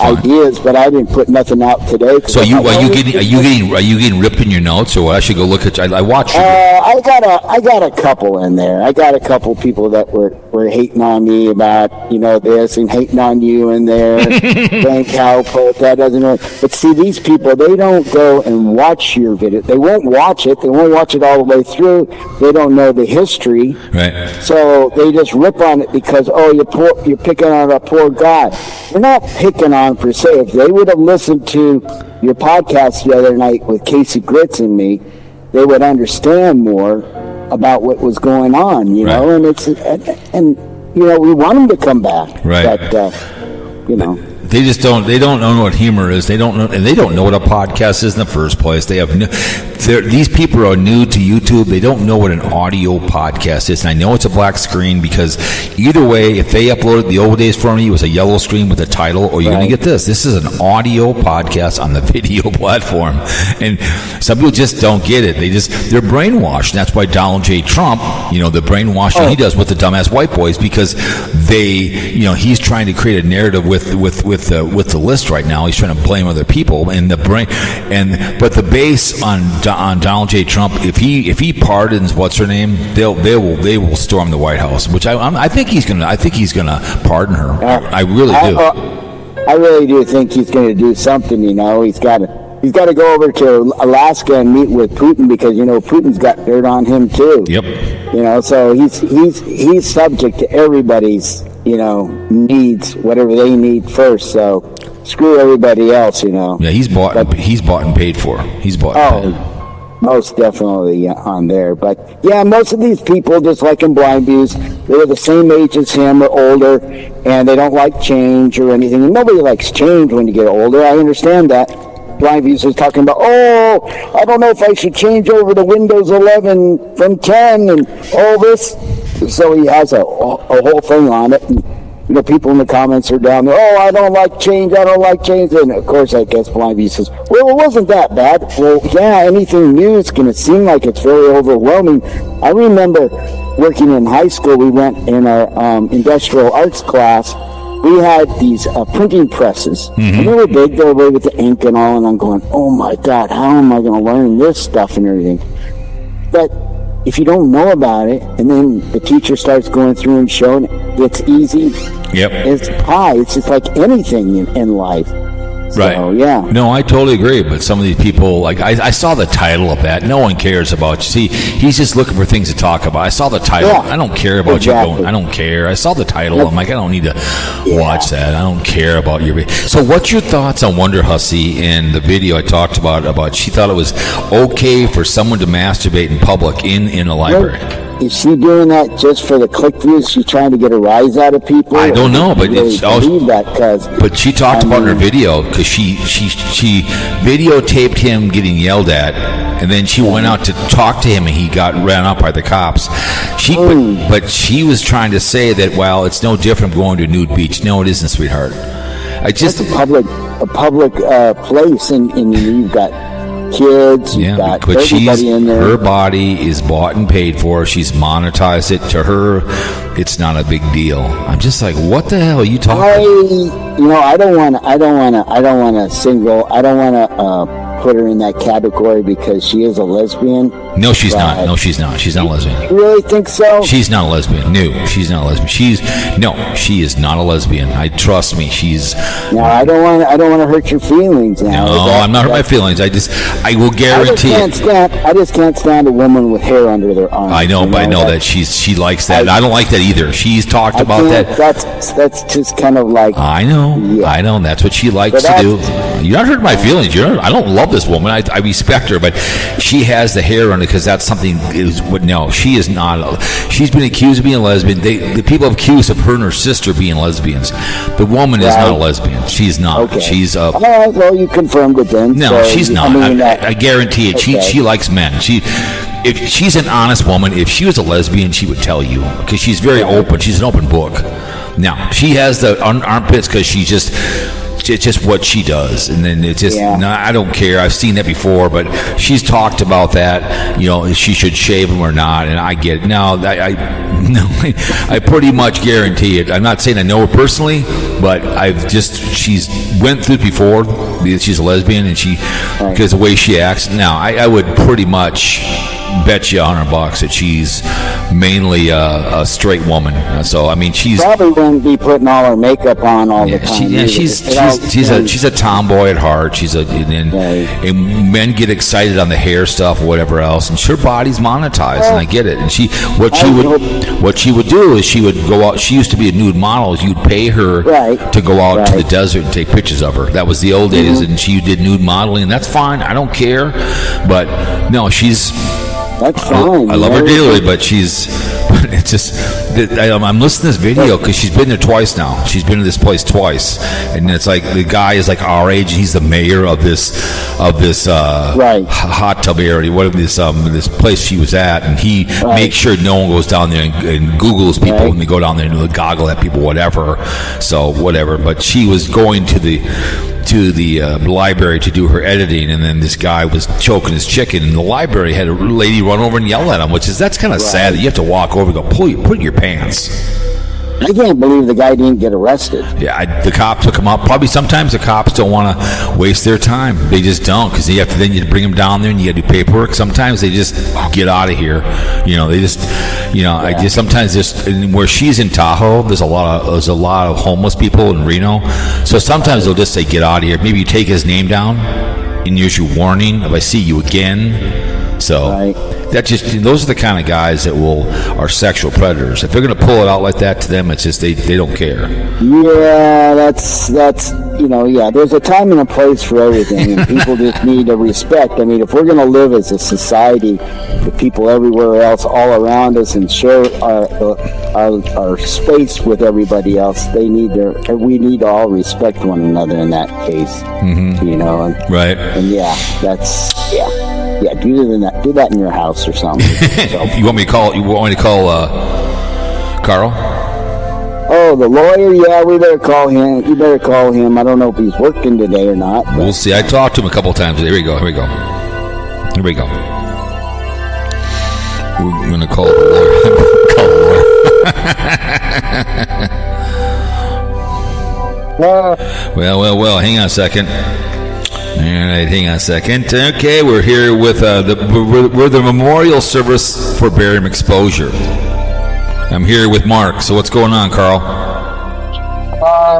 ideas, but I didn't put nothing out today. So are you getting ripped in your notes, or what? I should go look at. I watched. I got a couple in there. I got a couple people that were hating on me about this and hating on you in there. Saying Cowpote, that doesn't know. But see, these people, they don't go and watch your video. They won't watch it. They won't watch it all the way through. They don't know the history. Right. So they just rip on it because you're picking on a poor guy. You're not picking on per se. If they would have listened to your podcast the other night with Casey Gritz and me, they would understand more about what was going on, and we want them to come back. Right. But, They just don't. They don't know what humor is. They don't know, and they don't know what a podcast is in the first place. They have these people are new to YouTube. They don't know what an audio podcast is. And I know it's a black screen because either way, if they uploaded the old days for me, it was a yellow screen with a title, or you're going to get this. This is an audio podcast on the video platform, and some people just don't get it. They're brainwashed. And that's why Donald J. Trump, the brainwashing he does with the dumbass white boys, because he's trying to create a narrative with the list right now. He's trying to blame other people, and but the base on Donald J. Trump, if he pardons what's her name, they will storm the White House, which I think he's gonna pardon her. I really do. I really do think he's going to do something. He's got to go over to Alaska and meet with Putin, because Putin's got dirt on him too. Yep. So he's subject to everybody's needs, whatever they need first. So screw everybody else. Yeah, he's bought and paid for. He's bought. And paid. Most definitely on there. But yeah, most of these people, just like in Blind Views, they're the same age as him or older, and they don't like change or anything. And nobody likes change when you get older. I understand that. Blind Views was talking about, I don't know if I should change over to Windows 11 from 10 and all this. So he has a whole thing on it. And, people in the comments are down there, I don't like change. And of course, I guess Blind View says, well, it wasn't that bad. Well, yeah, anything new is going to seem like it's very overwhelming. I remember working in high school, we went in our industrial arts class. We had these printing presses, and they were big. They were big with the ink and all, and I'm going, oh my God, how am I going to learn this stuff and everything? But if you don't know about it, and then the teacher starts going through and showing it, it's easy. Yep. It's pie. It's just like anything in life. Right. So, yeah. No, I totally agree. But some of these people, like I saw the title of that. No one cares about you. See, he's just looking for things to talk about. I saw the title. Yeah, I don't care about you going. I don't care. I saw the title. I'm like, I don't need to watch that. I don't care about your. So, what's your thoughts on Wonder Hussy in the video I talked about? She thought it was okay for someone to masturbate in public in a library. Is she doing that just for the click views? She's trying to get a rise out of people? I don't know, but really but she talked about in her video, because she videotaped him getting yelled at, and then she went out to talk to him, and he got ran up by the cops. But she was trying to say that, well, it's no different from going to a nude beach. No, it isn't, sweetheart. It's a public place, and you've got kids, you've got everybody in there. Her body is bought and paid for. She's monetized it. To her, it's not a big deal. I'm just like, what the hell are you talking about? I don't want to put her in that category because she is a lesbian. No, she's not. No, she's not. She's not a lesbian. You really think so? She's not a lesbian. No, she's not a lesbian. She is not a lesbian. Trust me. No, I don't want to hurt your feelings. Now. No, I'm not hurting my feelings. I will guarantee I just can't stand a woman with hair under their arms. I know, but I know that she likes that. I don't like that either. She's talked about that. That's just kind of like. I know. Yeah. I know. That's what she likes to do. You're not hurting my feelings. I don't love this woman. I respect her, but she has the hair under, because that's something. No, she is not. She's been accused of being a lesbian. The people accused of her and her sister being lesbians. The woman is not a lesbian. She's not. Okay. She's all right. Well, you confirmed it then. No, she's not. I guarantee it. Okay. She likes men. If she's an honest woman, if she was a lesbian, she would tell you, because she's very open. She's an open book. Now, she has the armpits because it's just what she does, and then it's just no, I don't care. I've seen that before, but she's talked about that. She should shave them or not, and I get it. Now, I pretty much guarantee it. I'm not saying I know her personally, but she's went through it before. She's a lesbian, and because the way she acts. Now, I would pretty much bet you $100 that she's mainly a straight woman. So I mean, she's probably wouldn't be putting all her makeup on all the time. She's a tomboy at heart. And men get excited on the hair stuff or whatever else, and her body's monetized, and I get it. And what she would do is she would go out. She used to be a nude model. You'd pay her to go out to the desert and take pictures of her. That was the old days, and she did nude modeling, and that's fine. I don't care, but no, she's. That's fine. I love her dearly, but it's just I'm listening to this video because she's been there twice now. She's been to this place twice, and it's like the guy is like our age, and he's the mayor of this hot tub area, whatever this place she was at, and he makes sure no one goes down there and Googles people when they go down there and goggle at people, whatever. So whatever, but she was going to the library to do her editing, and then this guy was choking his chicken, and the library had a lady run over and yell at him, that's kind of sad that you have to walk over and go, put in your pants. I can't believe the guy didn't get arrested. Yeah, the cops took him up. Probably sometimes the cops don't want to waste their time. They just don't, because you bring them down there and you got to do paperwork. Sometimes they just get out of here. Sometimes where she's in Tahoe, there's a lot of homeless people in Reno. So sometimes they'll just say, get out of here. Maybe you take his name down and use your warning if I see you again. So those are the kind of guys that are sexual predators. If they're going to pull it out like that to them, it's just they don't care. Yeah, that's there's a time and a place for everything, and people just need to respect. I mean, if we're going to live as a society with people everywhere else all around us and share our space with everybody else, we need to all respect one another in that case. Right. And do that in your house or something. So. You want me to call Carl? Oh, the lawyer? Yeah, we better call him. You better call him. I don't know if he's working today or not. But. We'll see. I talked to him a couple of times. Here we go. We're going to call the lawyer. Well. Hang on a second. All right, hang on a second. Okay, we're here with the memorial service for barium exposure. I'm here with Mark. So what's going on, Carl?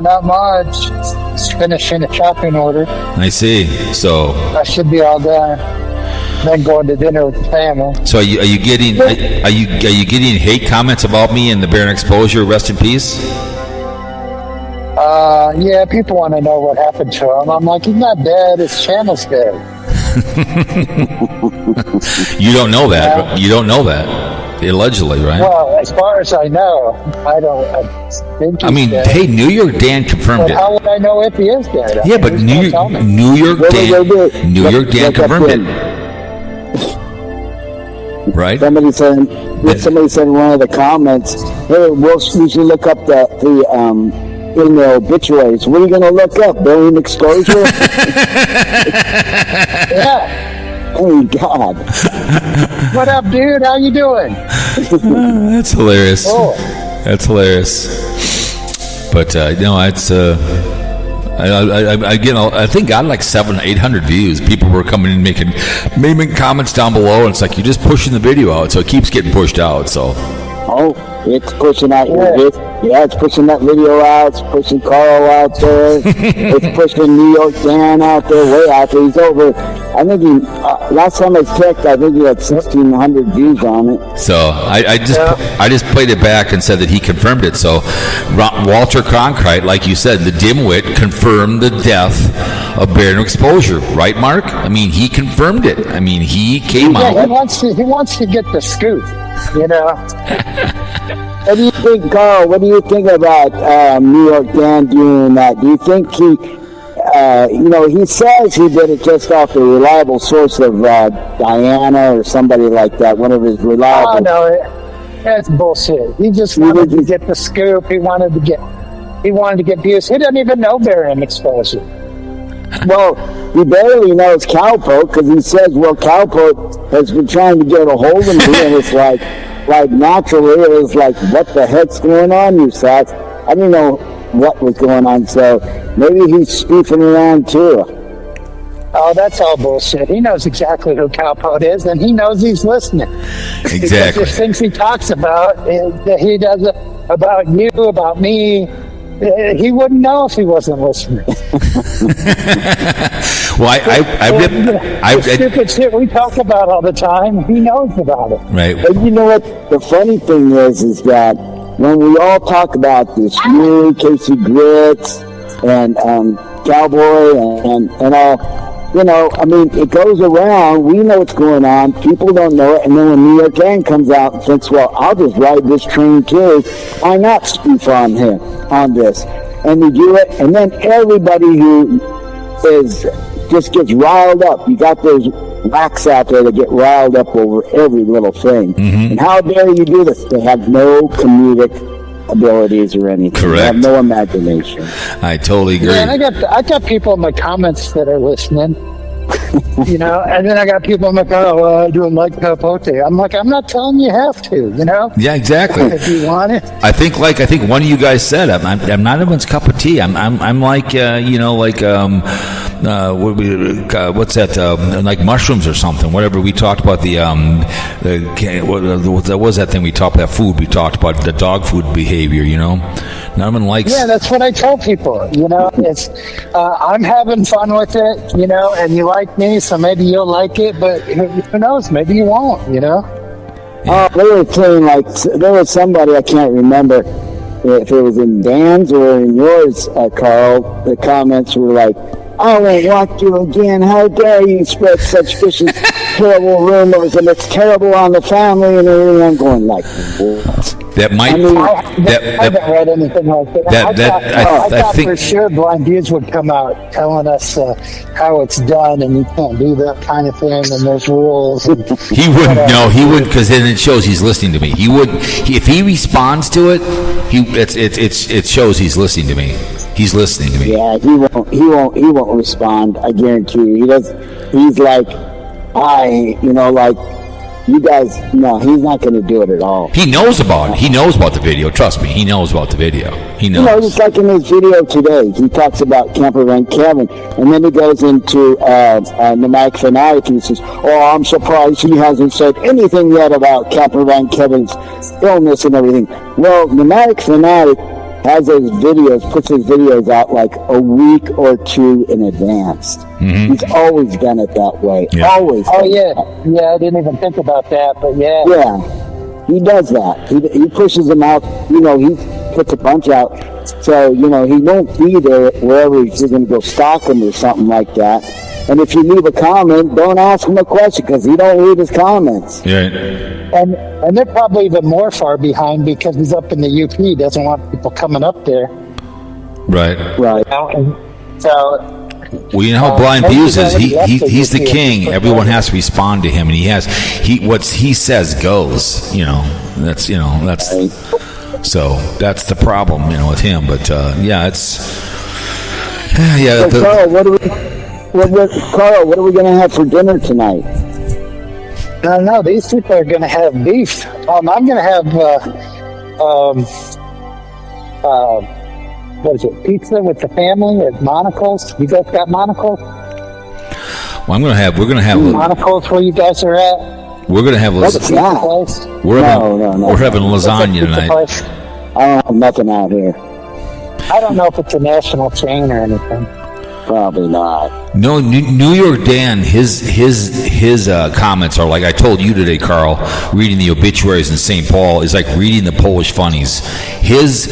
Not much. Just finishing a shopping order. I see. So I should be all done. Then going to dinner with the family. So are you getting hate comments about me and the barium exposure? Rest in peace. Yeah, people want to know what happened to him. I'm like, he's not dead. His channel's dead. You don't know that. Yeah. You don't know that. Allegedly, right? Well, as far as I know, I think he's dead. Hey, New York Dan confirmed it. How would I know if he is dead? Yeah, but New York Dan confirmed it. Right? Somebody said in one of the comments, hey, we should look up the in the obituaries. What are you going to look up? Barium exposure? Yeah. Oh, God. What up, dude? How you doing? That's hilarious. Oh. That's hilarious. But, it's... I think got like 700-800 views. People were coming in making comments down below, and it's like you're just pushing the video out, so it keeps getting pushed out. So, it's pushing out. It's pushing that video out. It's pushing Carl out there. It's pushing New York Dan out there, way out there. He's over. I think last time I checked, I think he had 1,600 views on it. So I just played it back and said that he confirmed it. So Walter Cronkite, like you said, the dimwit, confirmed the death of barium exposure, right, Mark? I mean, he confirmed it. I mean, he came out. He wants to get the scoop, What do you think, Carl? What do you think about New York Dan doing that? Do you think he says he did it just off the reliable source of Diana or somebody like that, one of his reliable... Oh, no, that's bullshit. He just wanted to get the scoop. He wanted to get views. He doesn't even know barium exposure. Well, he barely knows Cowpote because he says, Cowpote has been trying to get a hold of me, and it's like naturally, it was like, what the heck's going on, you sacks? I didn't know what was going on, so maybe he's spoofing around too. Oh, that's all bullshit. He knows exactly who Cowpote is, and he knows he's listening. Exactly. Because the things he talks about, that he does about you, about me, he wouldn't know if he wasn't listening. Well, the stupid shit we talk about all the time, he knows about it. Right. But you know what? The funny thing is that when we all talk about this new Casey Grits and Cowboy and all, you know, I mean, it goes around. We know what's going on. People don't know it. And then when New York Gang comes out and thinks, well, I'll just ride this train too. Why not spoof on him on this? And they do it. And then everybody who is just gets riled up. You got those whacks out there that get riled up over every little thing. Mm-hmm. And how dare you do this? They have no comedic abilities or anything. Correct. They have no imagination. I totally agree. Yeah, and I got people in my comments that are listening. You know, and then I got people like, I don't like Cowpote. I'm like, I'm not telling you have to, you know? Yeah, exactly. If you want it. I think one of you guys said, I'm not everyone's cup of tea. I'm like, you know, like, what's that? Like mushrooms or something. Whatever we talked about what was that thing we talked about? Food. We talked about the dog food behavior. You know, none of them likes. Yeah, that's what I tell people. You know, it's I'm having fun with it. You know, and you like me, so maybe you'll like it. But who knows? Maybe you won't. You know. Oh, they were saying, like, there was somebody, I can't remember if it was in Dan's or in yours, Carl. The comments were like, I won't watch you again. How dare you spread such vicious, terrible rumors, and it's terrible on the family and everything. I'm going like, what? That might. I haven't read anything like that. I thought think for sure Blind Views would come out telling us how it's done, and you can't do that kind of thing, and there's rules. And he wouldn't. No, he wouldn't, because then it shows he's listening to me. He would. If he responds to it, it shows he's listening to me. He's listening to me. Yeah, he won't respond. I guarantee you. He does. He's like, like, you guys. No, he's not going to do it at all. He knows about it. He knows about the video. Trust me, he knows about the video. He knows. You know, just like in his video today, he talks about Camper Van Kevin, and then he goes into Nomadic Fanatic, and he says, "Oh, I'm surprised he hasn't said anything yet about Camper Van Kevin's illness and everything." Well, Nomadic Fanatic has those videos, puts his videos out like a week or two in advance. Mm-hmm. He's always done it that way. Yeah. Always. Oh, yeah. Yeah, I didn't even think about that, but yeah. Yeah, he does that. He pushes them out. You know, he puts a bunch out. So, you know, he won't be there wherever he's going to go stalk him or something like that. And if you leave a comment, don't ask him a question, because he don't read his comments. Yeah. And they're probably even more far behind because he's up in the UP. He doesn't want people coming up there. Right. Right. So. Well, you know how Blind Views is. He's the king. Everyone has to respond to him, and what he says goes. You know, that's. So that's the problem, you know, with him. But it's. Yeah. So Carl, what are we going to have for dinner tonight? I don't know. These people are going to have beef. I'm going to have, what is it, pizza with the family at Monocle's. You guys got Monocle's? Well, we're going to have Monocle's where you guys are at. We're going to have lasagna. We're having lasagna tonight. I don't have nothing out here. I don't know if it's a national chain or anything. Probably not. No, New York Dan, his comments are like I told you today, Carl. Reading the obituaries in St. Paul is like reading the Polish funnies. His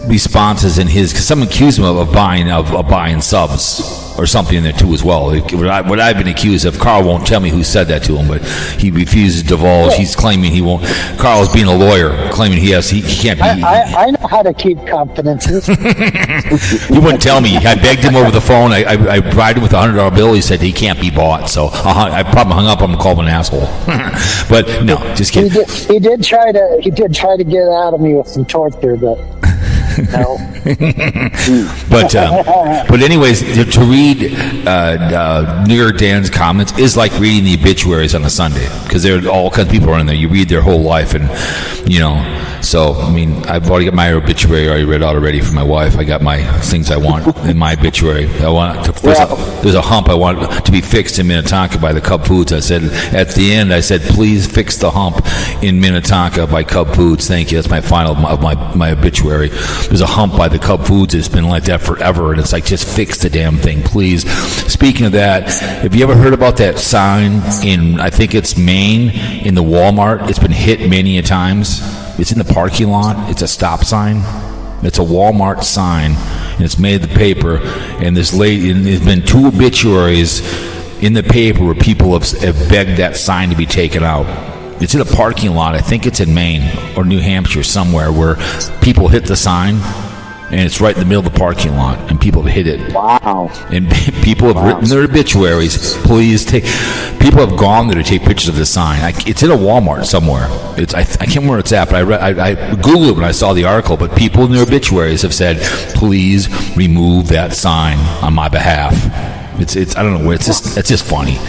responses and because some accuse him of buying subs or something in there too as well. What I've been accused of, Carl won't tell me who said that to him, but he refuses to divulge. He's claiming he won't. Carl's being a lawyer, claiming he can't be. I know how to keep confidences. He wouldn't tell me. I begged him over the phone. I bribed him with a $100 bill. He said he can't be bought. So I probably hung up on him and called him an asshole. But no, just kidding. He did try to get out of me with some torture, but. No. But anyways, to read New York Dan's comments is like reading the obituaries on a Sunday, because there are all kinds of people in there. You read their whole life, and you know. So I mean, I've already got my obituary already read out already for my wife. I got my things I want in my obituary. There's a hump I want to be fixed in Minnetonka by the Cub Foods. I said at the end, please fix the hump in Minnetonka by Cub Foods. Thank you. That's my final of my obituary. There's a hump by the Cub Foods. It's been like that forever, and it's like, just fix the damn thing, please. Speaking of that, have you ever heard about that sign in, I think it's Maine, in the Walmart? It's been hit many a times. It's in the parking lot. It's a stop sign. It's a Walmart sign and it's made the paper. And this lady, and there's been 2 obituaries in the paper where people have begged that sign to be taken out. It's in a parking lot. I think it's in Maine or New Hampshire somewhere, where people hit the sign, and it's right in the middle of the parking lot, and people have hit it. Wow. And people have written their obituaries. Please take. People have gone there to take pictures of the sign. It's in a Walmart somewhere. I can't remember where it's at, but I Googled it when I saw the article. But people in their obituaries have said, "Please remove that sign on my behalf." It's I don't know. It's just funny.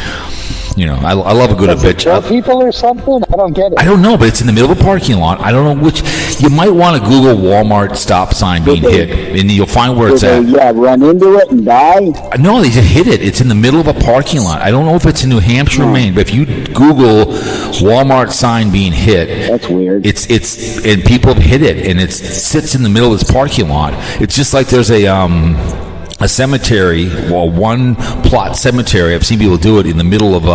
You know, I love a good obituary. People or something? I don't get it. I don't know, but it's in the middle of a parking lot. I don't know which. You might want to Google Walmart stop sign being hit, and you'll find where it's at. Yeah, run into it and die? No, they just hit it. It's in the middle of a parking lot. I don't know if it's in New Hampshire or Maine, but if you Google Walmart sign being hit, that's weird. It's and people have hit it, and it sits in the middle of this parking lot. It's just like there's a cemetery, well, one plot cemetery. I've seen people do it in the middle of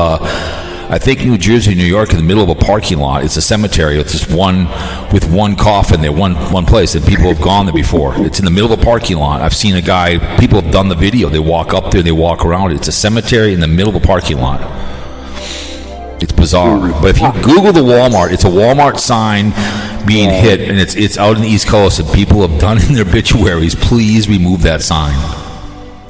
I think New Jersey, New York, in the middle of a parking lot. It's a cemetery. It's just one coffin there, one place, and people have gone there before. It's in the middle of a parking lot. I've seen a guy. People have done the video. They walk up there, they walk around. It's a cemetery in the middle of a parking lot. It's bizarre. But if you Google the Walmart, it's a Walmart sign being hit, and it's out in the East Coast, and people have done in their obituaries, please remove that sign.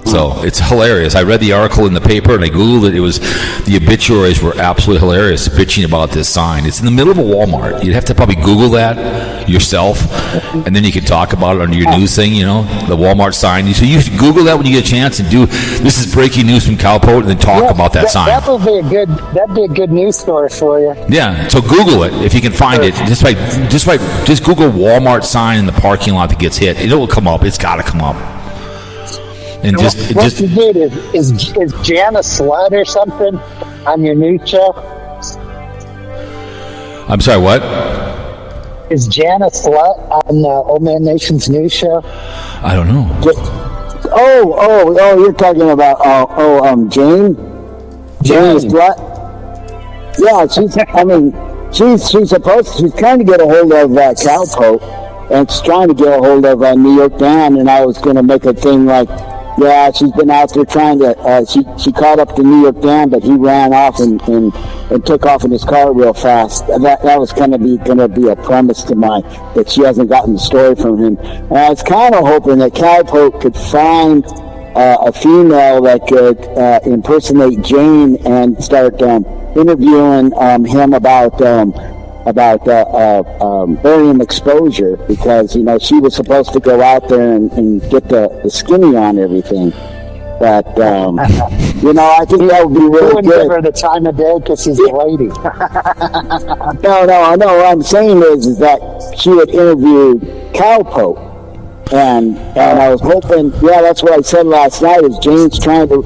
So it's hilarious. I read the article in the paper and I Googled it. It was, the obituaries were absolutely hilarious, bitching about this sign. It's in the middle of a Walmart. You'd have to probably Google that yourself, and then you can talk about it under your news thing, you know, the Walmart sign. So you should Google that when you get a chance and do, this is breaking news from Cowpote, and then talk about that sign. That'd be a good news story for you. Yeah, so Google it if you can find it. Just Google Walmart sign in the parking lot that gets hit. It will come up. It's got to come up. And what you did is Jan a slut or something on your new show? I'm sorry, what? Is Jan a slut on Old Man Nation's new show? I don't know. Oh, you're talking about Jane? Jane is slut? Yeah, she's trying to get a hold of Cowpote, and she's trying to get a hold of New York Dan, and I was going to make a thing like, yeah, she's been out there trying to. She caught up to New York Dan, but he ran off and took off in his car real fast. That was going to be a premise to that she hasn't gotten the story from him. And I was kind of hoping that Cowpote could find a female that could impersonate Jane and start interviewing him about barium exposure, because she was supposed to go out there and get the skinny on everything, but I think that would be really good. Give her the time of day because she's a lady. No, what I'm saying is that she would interview Cowpote, and I was hoping, that's what I said last night, is Jane's trying to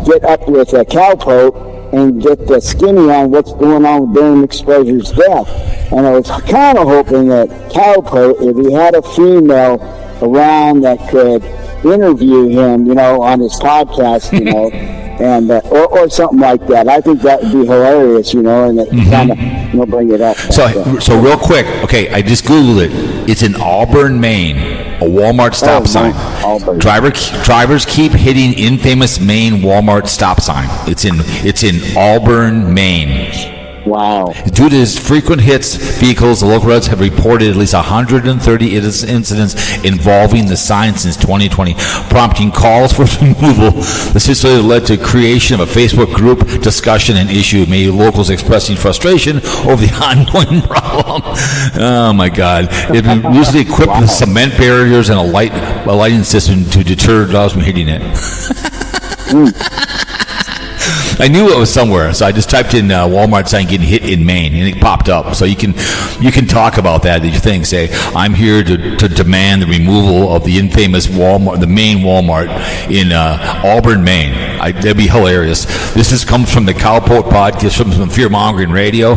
get up with Cowpote and get the skinny on what's going on with barium exposure's death. And I was kind of hoping that Cowpote, if he had a female around that could interview him, on his podcast, and or something like that. I think that would be hilarious, and that you kind of bring it up. So real quick, okay, I just Googled it. It's in Auburn, Maine, a Walmart stop sign. Auburn. Drivers keep hitting infamous Maine Walmart stop sign. It's in Auburn, Maine. Wow. Due to his frequent hits, vehicles, the local roads have reported at least 130 incidents involving the sign since 2020, prompting calls for removal. The situation led to creation of a Facebook group discussion and issue, many locals expressing frustration over the ongoing problem. Oh my God. It was usually equipped with cement barriers and a lighting system to deter dogs from hitting it. I knew it was somewhere, so I just typed in Walmart sign getting hit in Maine, and it popped up. So you can talk about that. Your thing, say, I'm here to demand the removal of the infamous Walmart, the Maine Walmart in Auburn, Maine. That'd be hilarious. This comes from the Cowpote podcast, from some fear-mongering radio.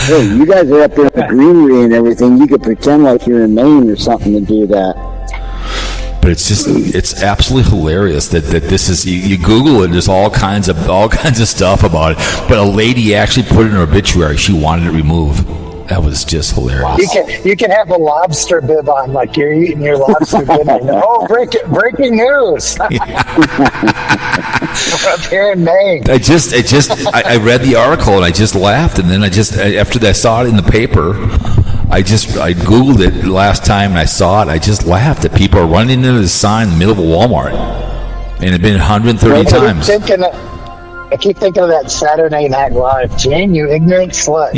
Hey, you guys are up there in the greenery and everything. You could pretend like you're in Maine or something to do that. But it's absolutely hilarious that this is, you Google it, there's all kinds of stuff about it. But a lady actually put in her obituary she wanted it removed. That was just hilarious. You can have a lobster bib on, like you're eating your lobster dinner. Oh, breaking news! We're up here in Maine. I read the article and I just laughed, and then after I saw it in the paper, I Googled it last time and I saw it. I just laughed that people are running into the sign in the middle of Walmart, and it's been 130 times. I keep thinking of that Saturday Night Live. Jane, you ignorant slut.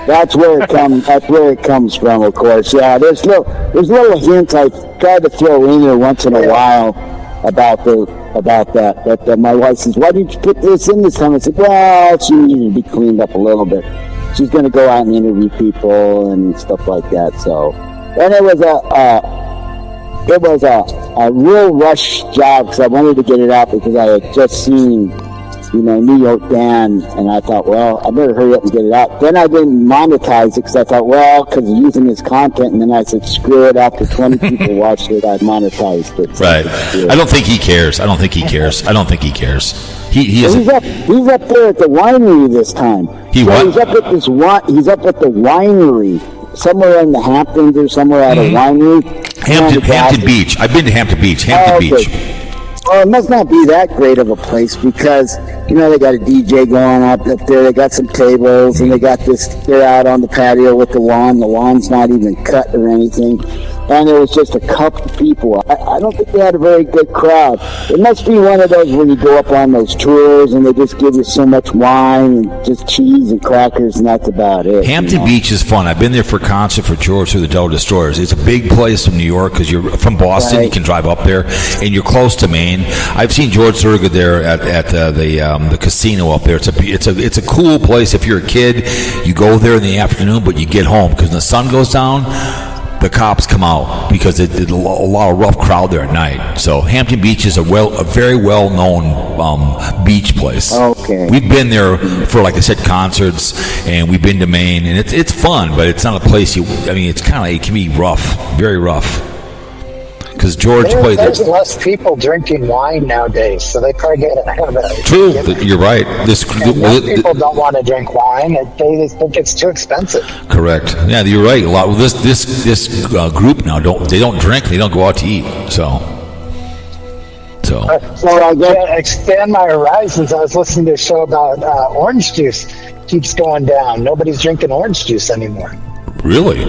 That's where it comes. That's where it comes from, of course. Yeah, there's little hints I try to throw in there once in a while about that. But my wife says, "Why didn't you put this in this time?" I said, "Well, she needed to be cleaned up a little bit. She's going to go out and interview people and stuff like that." So, and it was a real rush job because I wanted to get it out because I had just seen, New York Dan, and I thought, well, I better hurry up and get it out. Then I didn't monetize it because I thought, well, because of using his content, and then I said, screw it, after 20 people watched it, I monetized it. So right. I don't think he cares. He's up there at the winery this time. He's up at the winery somewhere in the Hamptons or somewhere at a winery. Hampton Beach. I've been to Hampton Beach. Beach. Well, it must not be that great of a place because, they got a DJ going up there. They got some tables, and they're out on the patio with the lawn. The lawn's not even cut or anything. And there was just a couple of people. I don't think they had a very good crowd. It must be one of those where you go up on those tours and they just give you so much wine and just cheese and crackers, and that's about it. Hampton Beach is fun. I've been there for a concert for George through the Devil Destroyers. It's a big place from New York because you're from Boston. Right. You can drive up there, and you're close to Maine. I've seen George Thorogood there at the casino up there. It's a cool place. If you're a kid, you go there in the afternoon, but you get home because when the sun goes down, the cops come out because there's a lot of rough crowd there at night. So Hampton Beach is a very well-known beach place. Okay. We've been there for, like I said, concerts, and we've been to Maine, and it's fun, but it's not a place it can be rough, very rough. Because George played there. There's less people drinking wine nowadays, so they probably get a have a. True, you're right. People don't want to drink wine; they think it's too expensive. Correct. Yeah, you're right. This group now they don't drink. They don't go out to eat. So I guess expand my horizons. I was listening to a show about orange juice keeps going down. Nobody's drinking orange juice anymore. Really?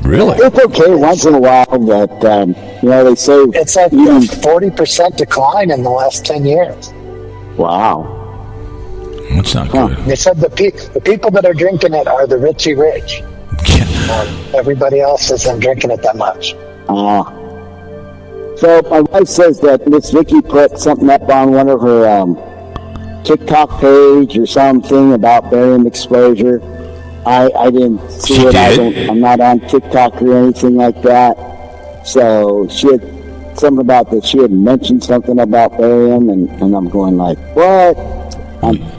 Really? It's okay once in a while, but they say it's like 40% decline in the last 10 years. Wow, that's not good. They said the people that are drinking it are the richy rich. Everybody else isn't drinking it that much. So my wife says that Miss Vicky put something up on one of her TikTok page or something about barium exposure. I didn't see she it. Did? I'm not on TikTok or anything like that. So she had something about that. She had mentioned something about barium, and I'm going like, what?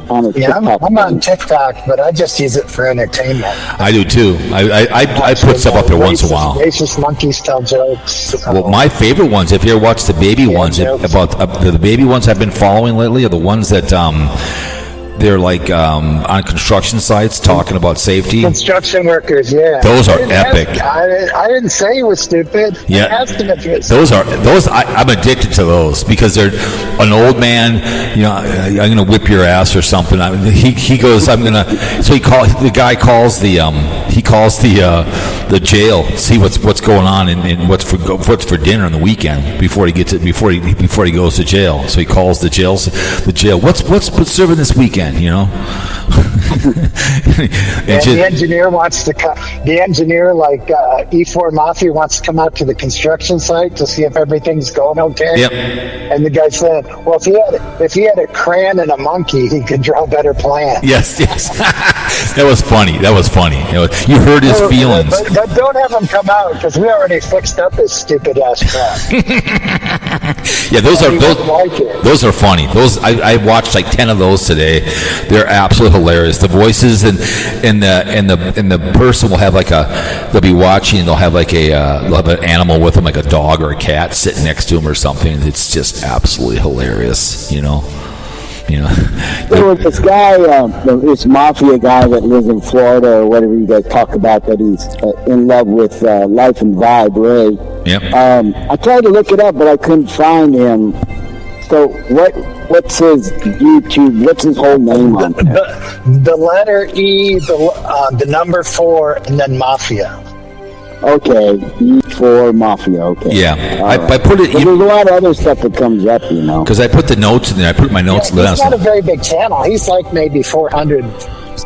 On a TikTok. I'm on TikTok, but I just use it for entertainment. I do too. I put stuff up there once in a while. Racist monkeys tell jokes. Well, my favorite ones, if you ever watch the baby ones, the baby ones I've been following lately are the ones that they're like on construction sites talking about safety. Construction workers, yeah. Those are epic. I didn't say he was stupid. Yeah. I asked him if he was those. I'm addicted to those because they're an old man. I'm gonna whip your ass or something. He goes. I'm gonna. So the guy calls the jail, see what's going on and what's for dinner on the weekend before he goes to jail. So he calls the jail. What's serving this weekend? The engineer wants to the engineer like E4 Mafia wants to come out to the construction site to see if everything's going okay. Yep. And the guy said, well, if he had a crayon and a monkey, he could draw better plans. Yes. That was funny. You hurt his feelings. But don't have him come out because we already fixed up his stupid ass crap. Yeah, those are funny. Those I watched like 10 of those today. They're absolutely hilarious. The voices and the person will have they'll be watching and they'll have an animal with them, like a dog or a cat sitting next to him or something. It's just absolutely hilarious, You know, There was this guy, this mafia guy that lives in Florida or whatever you guys talk about, that he's in love with Life and Vibe, Ray. Yep. I tried to look it up, but I couldn't find him. So what's his YouTube? What's his whole name on there? The letter E, the number 4, and then Mafia. Okay, E4 Mafia. Okay. Yeah, All I put it. But there's a lot of other stuff that comes up, you know. Because I put the notes in there. I put my notes He's last. not a very big channel. He's like maybe 400.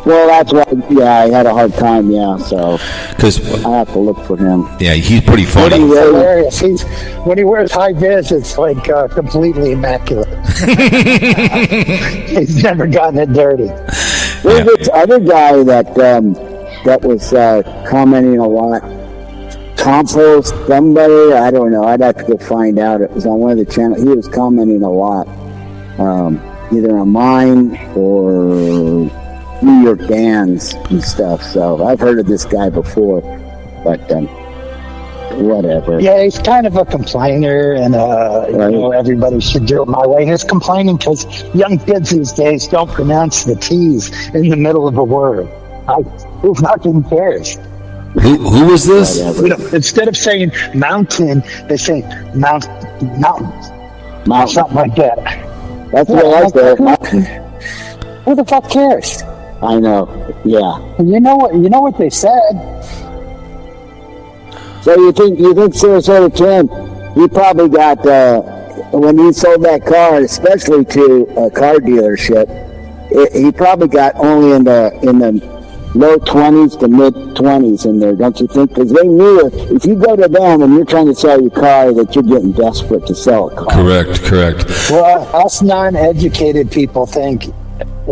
Well, that's why. Yeah, I had a hard time. Yeah, so Because I have to look for him. yeah, he's pretty funny. He's hilarious. When he wears high vis, it's like completely immaculate. He's never gotten it dirty. There's this other guy that was commenting a lot. Compost somebody, I don't know. I'd have to go find out. It was on one of the channels. He was commenting a lot, either on mine or New York bands and stuff. So I've heard of this guy before, but whatever. Yeah, he's kind of a complainer, and you know, everybody should do it my way. He's complaining because young kids these days don't pronounce the T's in the middle of a word. Who fucking cares? Who was this? Whatever. You know, instead of saying mountain, they say mountain, something like that. That's what I said. Who the fuck cares? I know. Yeah. You know what they said. So you think Sarasota Tim? He probably got when he sold that car, especially to a car dealership. He probably got only in the low 20s to mid 20s in there, don't you think? Because they knew if you go to them and you're trying to sell your car, that you're getting desperate to sell a car. Correct. Well, us non-educated people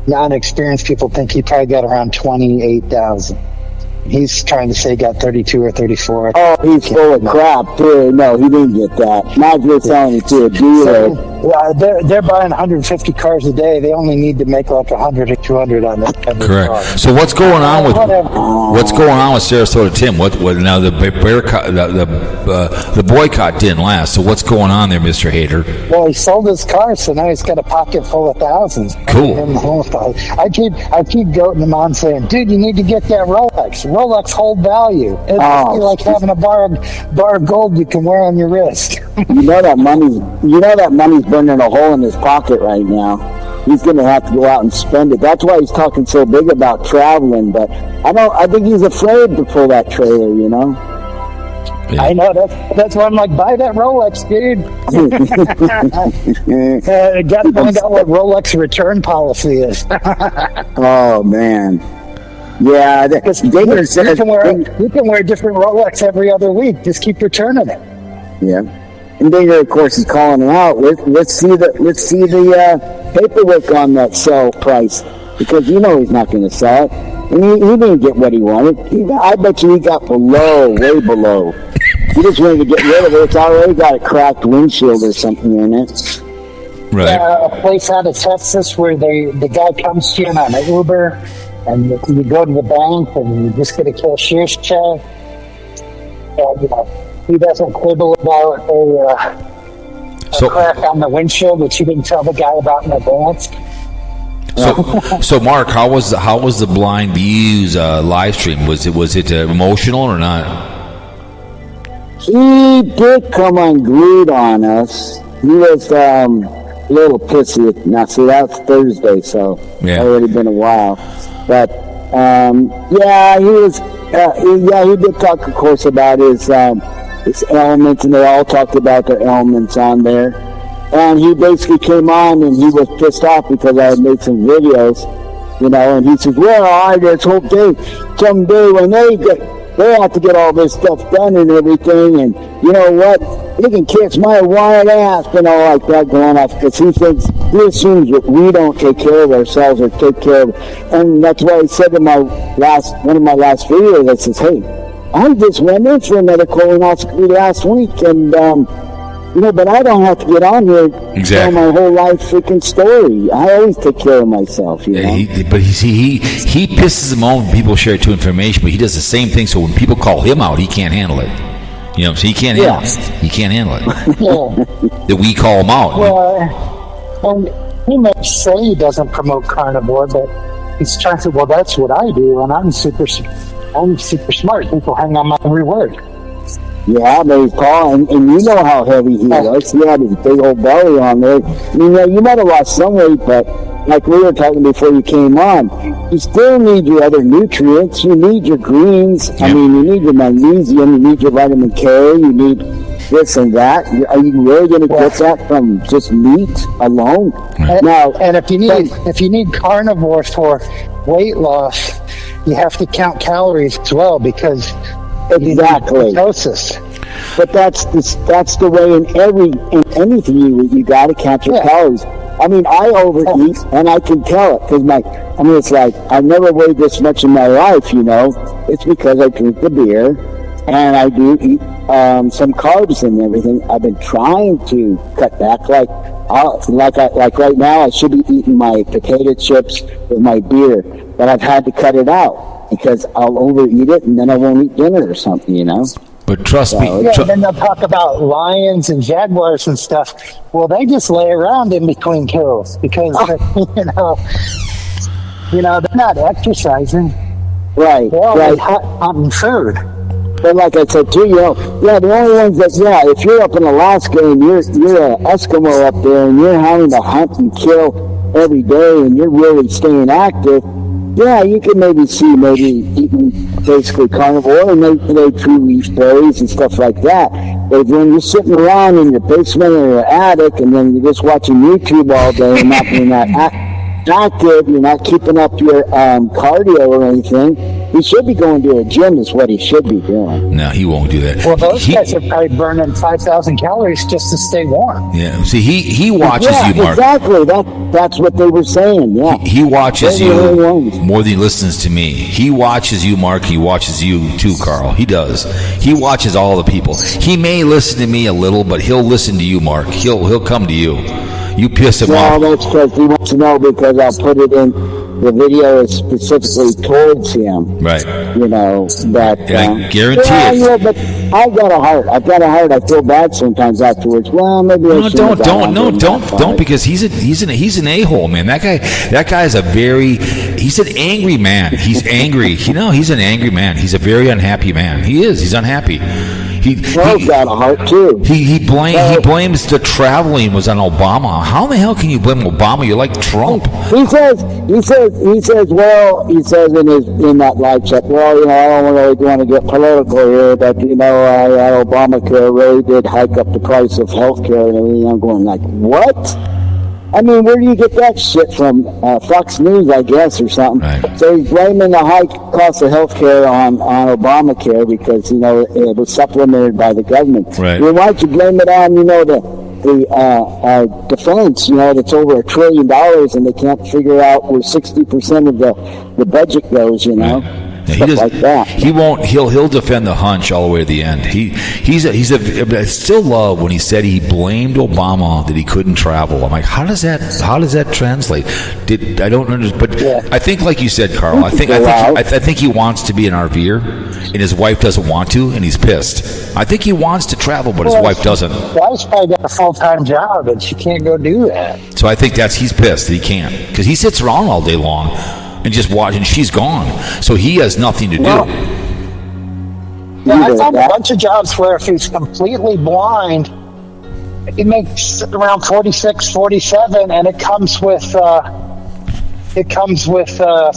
non-experienced people think he probably got around 28,000. He's trying to say he got 32 or 34. Oh, he's full of crap too. No, he didn't get that. Not if you're selling it to a dealer. Yeah, they're buying 150 cars a day. They only need to make like 100 or 200 on that. Correct. Car. So what's going on with Whatever. Sarasota Tim? What now the boycott didn't last. So what's going on there, Mr. Hater? Well, he sold his car, so now he's got a pocket full of thousands. Cool. I keep goating him on saying, dude, you need to get that Rolex. Rolex hold value. It's like having a bar of gold you can wear on your wrist. You know that money's burning a hole in his pocket right now. He's going to have to go out and spend it. That's why he's talking so big about traveling. But I think he's afraid to pull that trailer. You know. Yeah. I know that's why I'm like, buy that Rolex, dude. Got to find out what Rolex return policy is. Oh man. Yeah, you can wear a different Rolex every other week. Just keep returning it. Yeah, and Dinger, of course, is calling him out. Let's see the paperwork on that sell price, because you know he's not going to sell it, and he didn't get what he wanted. I bet you he got way below. He just wanted to get rid of it. It's already got a cracked windshield or something in it. Right. A place out of Texas where the guy comes to you on an Uber. And you go to the bank and you just get a cashier's check. And he doesn't quibble about a crack on the windshield that you didn't tell the guy about in advance. So Mark, how was the Blind Views live stream? Was it emotional or not? He did come unglued on us. He was a little pissy. Now, see, that's Thursday, so it's already been a while. But he was. He did talk, of course, about his ailments, and they all talked about their ailments on there. And he basically came on, and he was pissed off because I had made some videos, And he says, "Well, I just hope someday when they have to get all this stuff done and everything, and you know what? They can kiss my white ass," and all like that going off, because he assumes that we don't take care of ourselves or take care of, and that's why he said in one of my last videos, that says, "Hey, I just went in for another colonoscopy last week, and but I don't have to get on here and tell my whole life freaking story. I always take care of myself, you know." He pisses him off when people share too information, but he does the same thing. So when people call him out, he can't handle it. So he can't handle it. He can't handle it. That we call him out. Well, he may say he doesn't promote carnivore, but he's trying to say, well, that's what I do, and I'm super smart. People hang on my every word. Yeah, but Paul, and you know how heavy he was. He had his big old belly on there. You might have lost some weight, but like we were talking before you came on, you still need your other nutrients. You need your greens. I mean, you need your magnesium. You need your vitamin K. You need this and that. Are you really going to get that from just meat alone? And if you need carnivore for weight loss, you have to count calories as well, because exactly ketosis. But that's the way in anything you got to count your calories. I mean, I overeat, and I can tell it because it's like I've never weighed this much in my life. It's because I drink the beer, and I do eat some carbs and everything. I've been trying to cut back. Like right now, I should be eating my potato chips with my beer, but I've had to cut it out because I'll overeat it, and then I won't eat dinner or something. But trust me. Yeah, then they'll talk about lions and jaguars and stuff. Well, they just lay around in between kills because, they're not exercising. Right, They're hunting food. But like I said too, the only ones that, if you're up in Alaska and you're an Eskimo up there and you're having to hunt and kill every day and you're really staying active, you can maybe eating basically carnivore and they true leaf berries and stuff like that. But when you're sitting around in your basement or your attic and then you're just watching YouTube all day and not being that active, you're not keeping up your cardio or anything, he should be going to a gym is what he should be doing. No, he won't do that. Well, those guys are probably burning 5,000 calories just to stay warm. Yeah, see, he watches you, Mark. Exactly. That's what they were saying, yeah. He watches you more than he listens to me. He watches you, Mark. He watches you too, Carl. He does. He watches all the people. He may listen to me a little, but he'll listen to you, Mark. He'll come to you. You piss him off. Well, that's because he wants to know because I'll put it in. The video is specifically towards him. Right. That. I guarantee it. Yeah, but I've got a heart. I feel bad sometimes afterwards. Well, maybe don't, because he's an a-hole, man. That guy is he's an angry man. He's angry. He's an angry man. He's a very unhappy man. He is. He's unhappy. He's got a heart too. He blames the traveling was on Obama. How the hell can you blame Obama? You're like Trump. He says in that live chat, I don't really want to get political here, but Obamacare really did hike up the price of healthcare and everything. I'm going like, what? I mean, where do you get that shit from? Fox News, I guess, or something. Right. So he's blaming the high cost of health care on Obamacare because, it was supplemented by the government. Right. Why don't you blame it on, the defense, that's over $1 trillion and they can't figure out where 60% of the budget goes, Right. Stuff like that. He won't. He'll defend the hunch all the way to the end. I still love when he said he blamed Obama that he couldn't travel. I'm like, how does that translate? I don't understand. But I think, like you said, Carl, I think he wants to be an RVer, and his wife doesn't want to, and he's pissed. I think he wants to travel, but his wife doesn't. Wife's probably got a full-time job, and she can't go do that. So I think he's pissed that he can't, because he sits around all day long and just watching. She's gone, so he has nothing to do. I found a bunch of jobs where if he's completely blind, he makes around 46, 47, and it comes with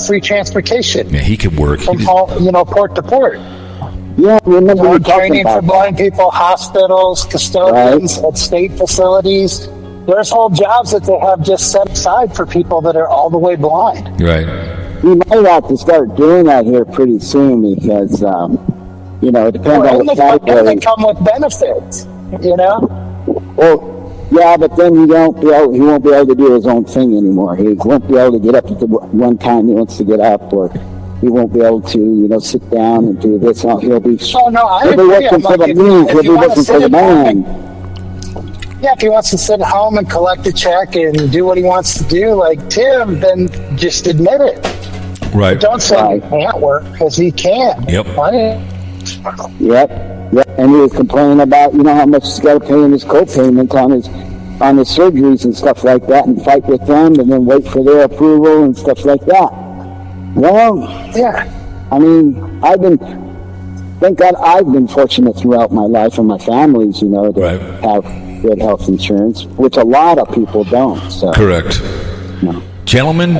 free transportation. Yeah, he could work from port to port. Yeah, remember training for blind people, hospitals, custodians at state facilities. There's whole jobs that they have just set aside for people that are all the way blind. Right. We might have to start doing that here pretty soon because, it depends on the category. They come with benefits, Well, yeah, but then he won't be able to do his own thing anymore. He won't be able to get up at the one time he wants to get up, or he won't be able to, sit down and do this. He'll be working for the man. He'll be working for the man. Yeah, if he wants to sit at home and collect a check and do what he wants to do, like Tim, then just admit it. Right. But don't say he can't work, because he can. Yep. Yep. And he was complaining about, how much he's got to pay in his co-payment on his on the surgeries and stuff like that, and fight with them, and then wait for their approval and stuff like that. Well, yeah. I mean, thank God I've been fortunate throughout my life, and my family's, to have good health insurance, which a lot of people don't. So. Correct. No. Gentlemen,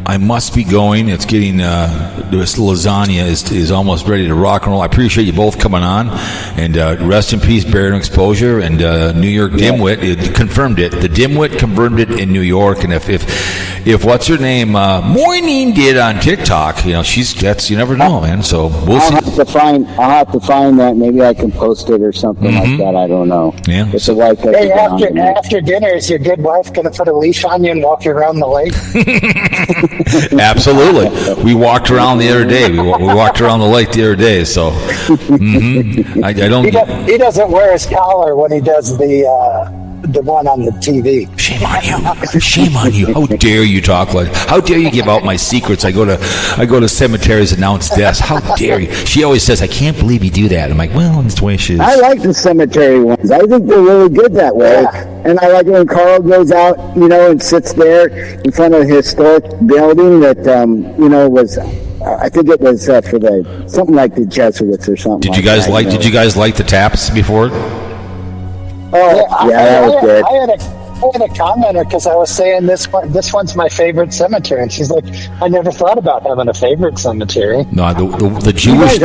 I must be going. It's getting, this lasagna is almost ready to rock and roll. I appreciate you both coming on. And rest in peace, Barium Exposure. And New York Dimwit, it confirmed it. The Dimwit confirmed it in New York. And if what's her name, Moynihan did on TikTok, you never know, man. So we'll see. I'll have to find that. Maybe I can post it or something like that. I don't know. Yeah. It's a wife. Hey, after dinner, is your good wife going to put a leash on you and walk you around the lake? Absolutely. We walked around the other day. We walked around the lake the other day. So I don't. He doesn't wear his collar when he does the one on the TV. Shame on you! Shame on you! How dare you talk like? How dare you give out my secrets? I go to cemeteries, announce deaths. How dare you? She always says, "I can't believe you do that." I'm like, "Well, that's the way she is." I like the cemetery ones. I think they're really good that way. Yeah. And I like when Carl goes out, and sits there in front of a historic building that, was. I think it was for something like the Jesuits or something. Did you guys Did you guys like the taps before? Oh, yeah, that was good. I had a commenter because I was saying this one's my favorite cemetery, and she's like, I never thought about having a favorite cemetery. No, the Jewish.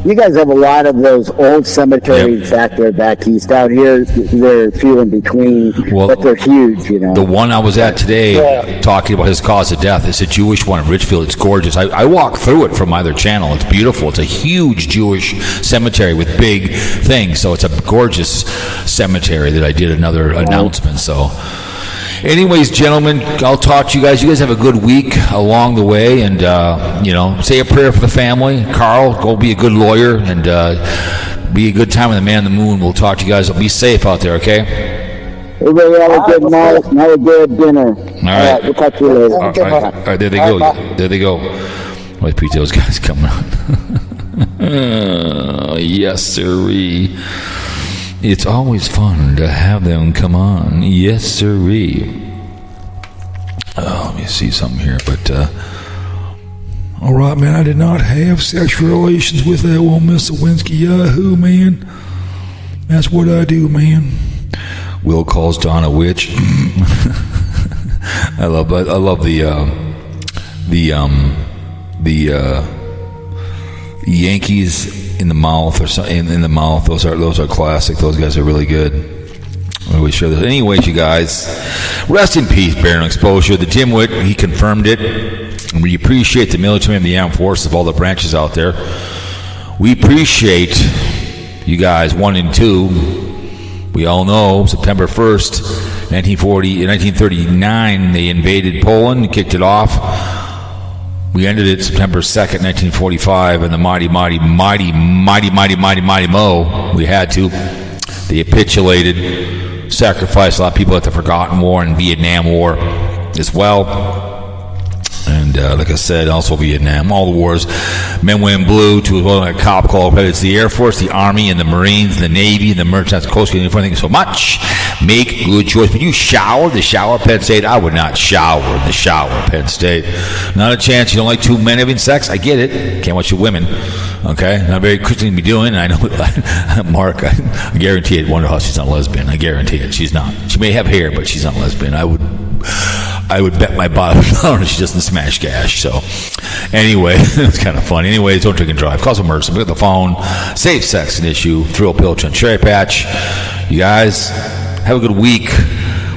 You guys have a lot of those old cemeteries back east. Out here, they're few in between, but they're huge, The one I was at today, talking about his cause of death, is a Jewish one in Richfield. It's gorgeous. I walked through it from either channel. It's beautiful. It's a huge Jewish cemetery with big things. So it's a gorgeous cemetery that I did another announcement. So. Anyways, gentlemen, I'll talk to you guys. You guys have a good week along the way, and say a prayer for the family. Carl, go be a good lawyer, and be a good time with the man on the moon. We'll talk to you guys. Be safe out there, okay? Everybody have a good night. Have a good dinner. All right. We'll talk to you later. All right, there they go. There they go. Wait, Pete, those guys coming on. Yes, sirree. It's always fun to have them come on. Yes, sirree. Let me see something here. But, all right, man, I did not have sexual relations with that one Miss Lewinsky. Yahoo, man. That's what I do, man. Will calls Dawn a witch. I love the Yankees in the mouth or something in the mouth. Those are classic. Those guys are really good. I always share this. Anyways, you guys, rest in peace, Barium Exposure. The Dimwit, he confirmed it. And we appreciate the military and the armed forces of all the branches out there. We appreciate you guys 1 and 2. We all know September 1st, 1939, they invaded Poland and kicked it off. We ended it September 2nd, 1945, and the mighty Mo, we had to. They capitulated, sacrificed a lot of people at the Forgotten War and Vietnam War as well. And like I said, also Vietnam, all the wars. Men went in blue to a cop call. It's the Air Force, the Army, and the Marines, and the Navy, and the Merchant Coast Guard. Thank you so much. Make good choice. When you shower, the shower, Penn State, I would not shower in the shower, Penn State. Not a chance. You don't like two men having sex? I get it. Can't watch the women. Okay? Not very Christian to be doing. I know, Mark, I guarantee it. Wonder how she's not a lesbian. I guarantee it. She's not. She may have hair, but she's not a lesbian. I would bet my bottom dollar she doesn't smash cash. So, anyway, it's kind of fun. Anyways, don't drink and drive. Cause emergency. Pick up the phone. Safe sex an issue. Thrill pill and cherry patch. You guys have a good week.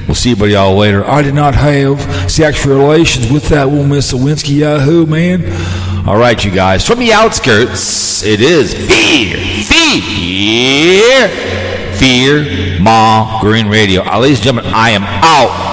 We'll see everybody all later. I did not have sexual relations with that woman, Miss Lewinsky. Yahoo, man. All right, you guys. From the outskirts, it is Fear Ma Green Radio. Ladies and gentlemen, I am out.